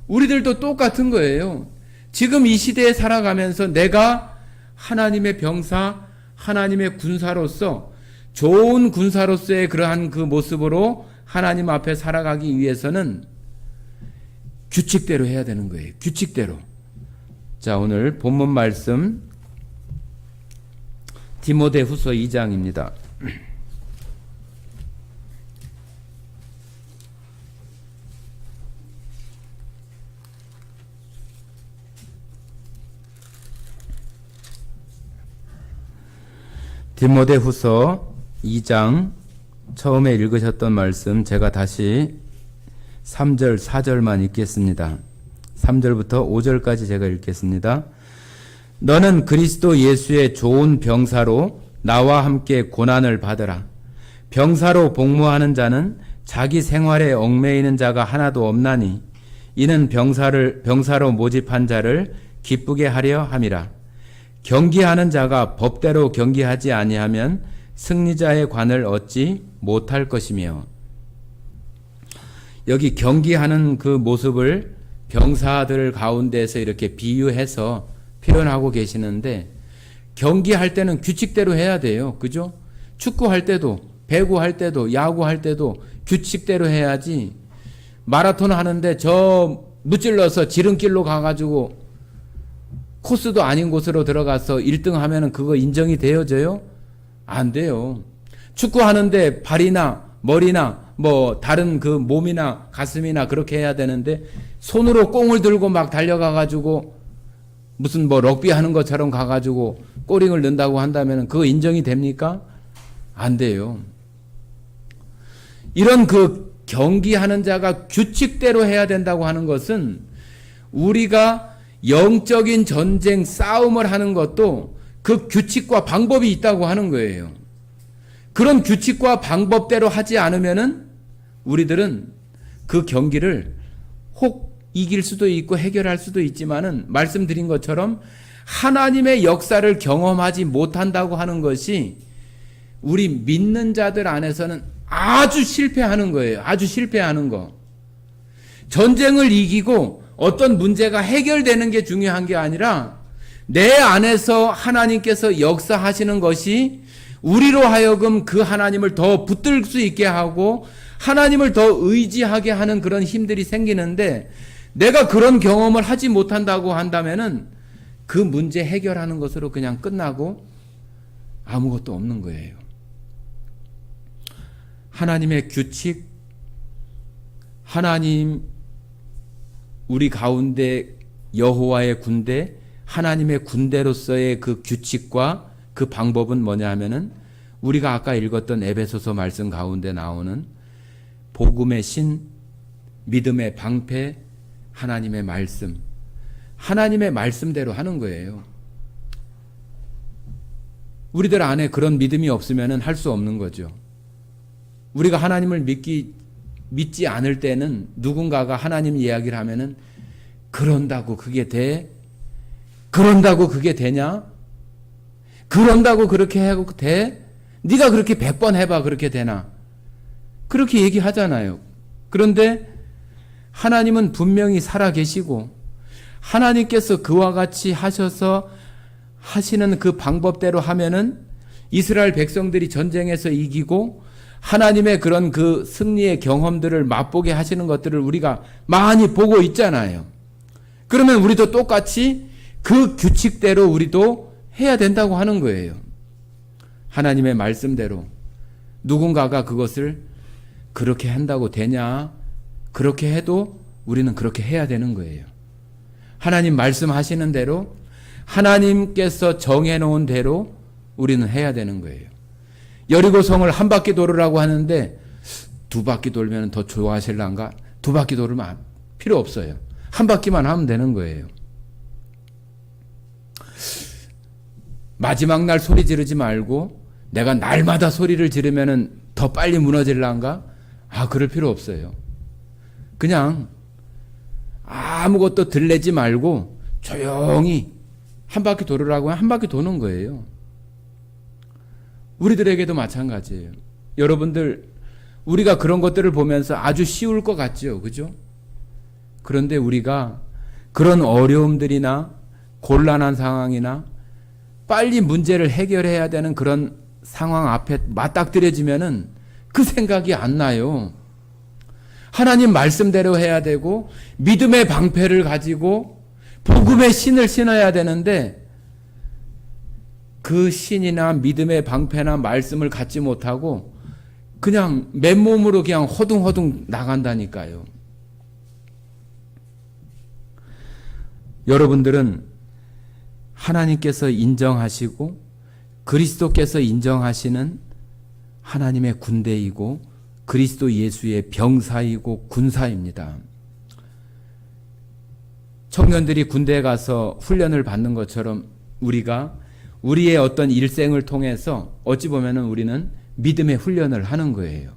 우리들도 똑같은 거예요. 지금 이 시대에 살아가면서 내가 하나님의 병사, 하나님의 군사로서 좋은 군사로서의 그러한 그 모습으로 하나님 앞에 살아가기 위해서는 규칙대로 해야 되는 거예요. 규칙대로. 자, 오늘 본문 말씀 디모데후서 2장입니다. 디모데후서 2장 처음에 읽으셨던 말씀 제가 다시 3절, 4절만 읽겠습니다. 3절부터 5절까지 제가 읽겠습니다. 너는 그리스도 예수의 좋은 병사로 나와 함께 고난을 받으라. 병사로 복무하는 자는 자기 생활에 얽매이는 자가 하나도 없나니 이는 병사로 모집한 자를 기쁘게 하려 함이라. 경기하는 자가 법대로 경기하지 아니하면 승리자의 관을 얻지 못할 것이며. 여기 경기하는 그 모습을 병사들 가운데서 이렇게 비유해서 표현하고 계시는데, 경기할 때는 규칙대로 해야 돼요. 그죠? 축구할 때도, 배구할 때도, 야구할 때도 규칙대로 해야지. 마라톤 하는데 저 무찔러서 지름길로 가가지고 코스도 아닌 곳으로 들어가서 1등 하면은 그거 인정이 되어져요? 안 돼요. 축구하는데 발이나 머리나 뭐 다른 그 몸이나 가슴이나 그렇게 해야 되는데 손으로 꽁을 들고 막 달려가가지고 무슨 뭐 럭비 하는 것처럼 가가지고 꼬링을 넣는다고 한다면 그거 인정이 됩니까? 안 돼요. 이런 그 경기하는 자가 규칙대로 해야 된다고 하는 것은 우리가 영적인 전쟁 싸움을 하는 것도 그 규칙과 방법이 있다고 하는 거예요. 그런 규칙과 방법대로 하지 않으면은 우리들은 그 경기를 혹 이길 수도 있고 해결할 수도 있지만은 말씀드린 것처럼 하나님의 역사를 경험하지 못한다고 하는 것이 우리 믿는 자들 안에서는 아주 실패하는 거예요. 아주 실패하는 거. 전쟁을 이기고 어떤 문제가 해결되는 게 중요한 게 아니라 내 안에서 하나님께서 역사하시는 것이 우리로 하여금 그 하나님을 더 붙들 수 있게 하고 하나님을 더 의지하게 하는 그런 힘들이 생기는데, 내가 그런 경험을 하지 못한다고 한다면은 그 문제 해결하는 것으로 그냥 끝나고 아무것도 없는 거예요. 하나님의 규칙, 하나님 우리 가운데 여호와의 군대, 하나님의 군대로서의 그 규칙과 그 방법은 뭐냐 하면은 우리가 아까 읽었던 에베소서 말씀 가운데 나오는 복음의 신, 믿음의 방패, 하나님의 말씀, 하나님의 말씀대로 하는 거예요. 우리들 안에 그런 믿음이 없으면은 할 수 없는 거죠. 우리가 하나님을 믿지 않을 때는 누군가가 하나님 이야기를 하면은 그런다고 그게 돼? 그런다고 그게 되냐? 그런다고 그렇게 하고 돼? 네가 그렇게 100번 해봐 그렇게 되나? 그렇게 얘기하잖아요. 그런데 하나님은 분명히 살아계시고 하나님께서 그와 같이 하셔서 하시는 그 방법대로 하면은 이스라엘 백성들이 전쟁에서 이기고 하나님의 그런 그 승리의 경험들을 맛보게 하시는 것들을 우리가 많이 보고 있잖아요. 그러면 우리도 똑같이 그 규칙대로 우리도 해야 된다고 하는 거예요. 하나님의 말씀대로. 누군가가 그것을 그렇게 한다고 되냐? 그렇게 해도 우리는 그렇게 해야 되는 거예요. 하나님 말씀하시는 대로, 하나님께서 정해놓은 대로 우리는 해야 되는 거예요. 여리고성을 한 바퀴 돌으라고 하는데 2바퀴 돌면 더 좋아하실란가? 2바퀴 돌으면 필요 없어요. 한 바퀴만 하면 되는 거예요. 마지막 날 소리 지르지 말고 내가 날마다 소리를 지르면 더 빨리 무너질란가? 그럴 필요 없어요. 그냥 아무것도 들내지 말고 조용히 한 바퀴 돌으라고 하면 한 바퀴 도는 거예요. 우리들에게도 마찬가지예요. 여러분들, 우리가 그런 것들을 보면서 아주 쉬울 것 같죠? 그죠? 그런데 우리가 그런 어려움들이나 곤란한 상황이나 빨리 문제를 해결해야 되는 그런 상황 앞에 맞닥뜨려지면은 그 생각이 안 나요. 하나님 말씀대로 해야 되고 믿음의 방패를 가지고 복음의 신을 신어야 되는데 그 신이나 믿음의 방패나 말씀을 갖지 못하고 그냥 맨몸으로 그냥 허둥허둥 나간다니까요. 여러분들은 하나님께서 인정하시고 그리스도께서 인정하시는 하나님의 군대이고 그리스도 예수의 병사이고 군사입니다. 청년들이 군대에 가서 훈련을 받는 것처럼 우리가 우리의 어떤 일생을 통해서 어찌 보면은 우리는 믿음의 훈련을 하는 거예요.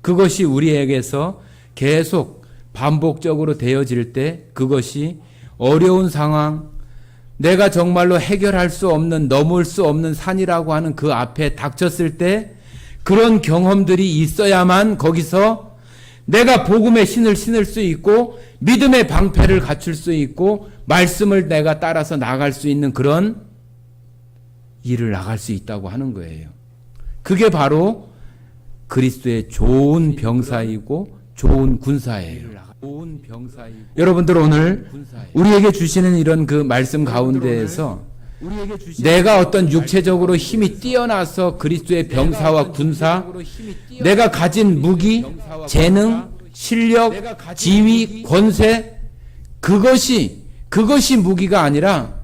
그것이 우리에게서 계속 반복적으로 되어질 때 그것이 어려운 상황, 내가 정말로 해결할 수 없는, 넘을 수 없는 산이라고 하는 그 앞에 닥쳤을 때 그런 경험들이 있어야만 거기서 내가 복음의 신을 신을 수 있고 믿음의 방패를 갖출 수 있고 말씀을 내가 따라서 나갈 수 있는 그런 일을 나갈 수 있다고 하는 거예요. 그게 바로 그리스도의 좋은 병사이고 좋은 군사예요. 여러분들 오늘 우리에게 주시는 이런 그 말씀 가운데에서 내가 어떤 육체적으로 힘이 뛰어나서 그리스도의 병사와 군사, 내가 가진 무기, 재능, 실력, 지위, 권세, 그것이 무기가 아니라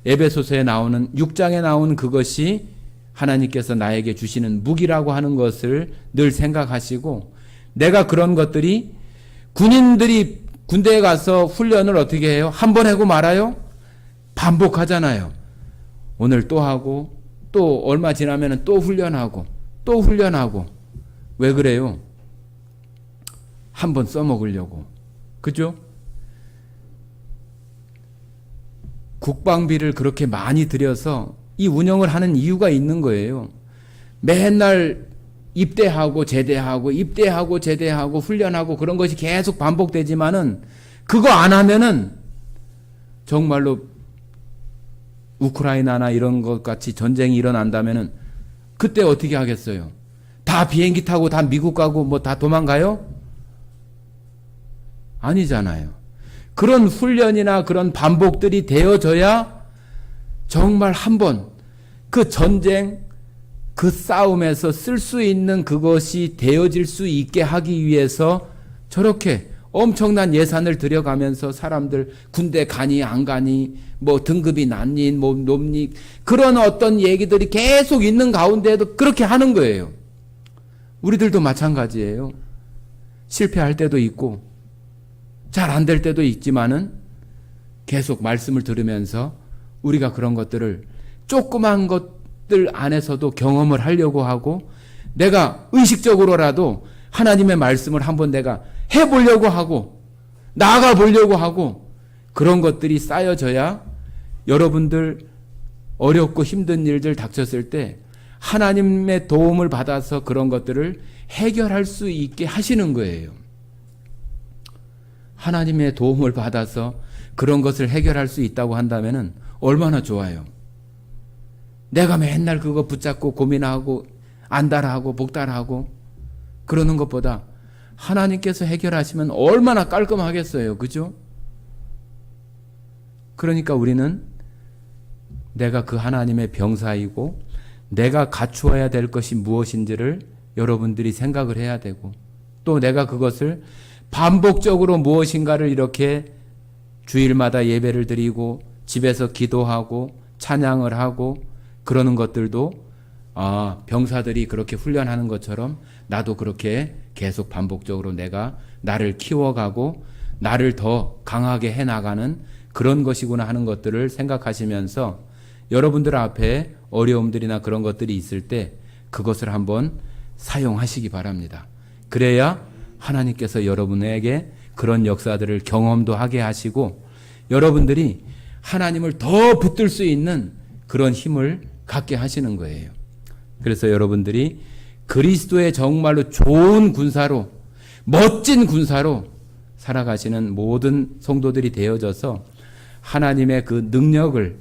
에베소서에 나오는 6장에 나오는 그것이 하나님께서 나에게 주시는 무기라고 하는 것을 늘 생각하시고, 내가 그런 것들이 군인들이 군대에 가서 훈련을 어떻게 해요? 한 번 하고 말아요? 반복하잖아요. 오늘 또 하고 또 얼마 지나면 또 훈련하고 또 훈련하고. 왜 그래요? 한 번 써먹으려고. 그죠? 국방비를 그렇게 많이 들여서 이 운영을 하는 이유가 있는 거예요. 맨날 입대하고 제대하고 입대하고 제대하고 훈련하고 그런 것이 계속 반복되지만은 그거 안 하면은 정말로 우크라이나나 이런 것 같이 전쟁이 일어난다면은 그때 어떻게 하겠어요? 다 비행기 타고 다 미국 가고 뭐 다 도망가요? 아니잖아요. 그런 훈련이나 그런 반복들이 되어져야 정말 한 번 그 전쟁, 그 싸움에서 쓸 수 있는 그것이 되어질 수 있게 하기 위해서 저렇게 엄청난 예산을 들여가면서 사람들 군대 가니 안 가니 뭐 등급이 낮니 뭐 높니 그런 어떤 얘기들이 계속 있는 가운데에도 그렇게 하는 거예요. 우리들도 마찬가지예요. 실패할 때도 있고 잘 안 될 때도 있지만은 계속 말씀을 들으면서 우리가 그런 것들을 조그만 것들 안에서도 경험을 하려고 하고 내가 의식적으로라도 하나님의 말씀을 한번 내가 해보려고 하고 나아가 보려고 하고 그런 것들이 쌓여져야 여러분들 어렵고 힘든 일들 닥쳤을 때 하나님의 도움을 받아서 그런 것들을 해결할 수 있게 하시는 거예요. 하나님의 도움을 받아서 그런 것을 해결할 수 있다고 한다면 얼마나 좋아요. 내가 맨날 그거 붙잡고 고민하고 안달하고 복달하고 그러는 것보다 하나님께서 해결하시면 얼마나 깔끔하겠어요. 그죠? 그러니까 우리는 내가 그 하나님의 병사이고 내가 갖추어야 될 것이 무엇인지를 여러분들이 생각을 해야 되고 또 내가 그것을 반복적으로 무엇인가를 이렇게 주일마다 예배를 드리고 집에서 기도하고 찬양을 하고 그러는 것들도 병사들이 그렇게 훈련하는 것처럼 나도 그렇게 계속 반복적으로 내가 나를 키워가고 나를 더 강하게 해나가는 그런 것이구나 하는 것들을 생각하시면서 여러분들 앞에 어려움들이나 그런 것들이 있을 때 그것을 한번 사용하시기 바랍니다. 그래야 하나님께서 여러분에게 그런 역사들을 경험도 하게 하시고 여러분들이 하나님을 더 붙들 수 있는 그런 힘을 갖게 하시는 거예요. 그래서 여러분들이 그리스도의 정말로 좋은 군사로 멋진 군사로 살아가시는 모든 성도들이 되어져서 하나님의 그 능력을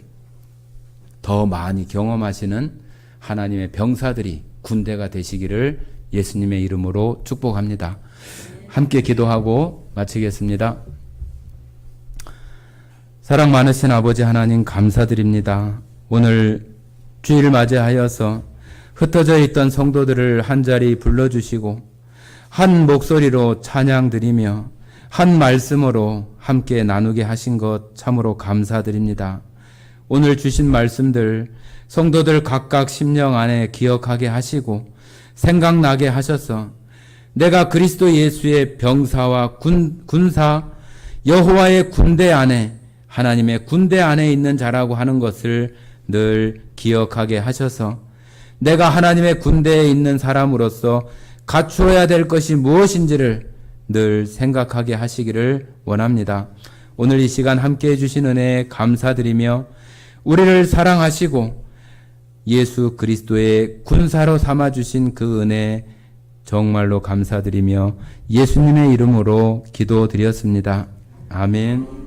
더 많이 경험하시는 하나님의 병사들이 군대가 되시기를 예수님의 이름으로 축복합니다. 함께 기도하고 마치겠습니다. 사랑 많으신 아버지 하나님 감사드립니다. 오늘 주일 맞이하여서 흩어져 있던 성도들을 한자리 불러주시고 한 목소리로 찬양드리며 한 말씀으로 함께 나누게 하신 것 참으로 감사드립니다. 오늘 주신 말씀들 성도들 각각 심령 안에 기억하게 하시고 생각나게 하셔서 내가 그리스도 예수의 병사와 군사 여호와의 군대 안에 하나님의 군대 안에 있는 자라고 하는 것을 늘 기억하게 하셔서 내가 하나님의 군대에 있는 사람으로서 갖추어야 될 것이 무엇인지를 늘 생각하게 하시기를 원합니다. 오늘 이 시간 함께해 주신 은혜에 감사드리며 우리를 사랑하시고 예수 그리스도의 군사로 삼아주신 그 은혜 정말로 감사드리며 예수님의 이름으로 기도드렸습니다. 아멘.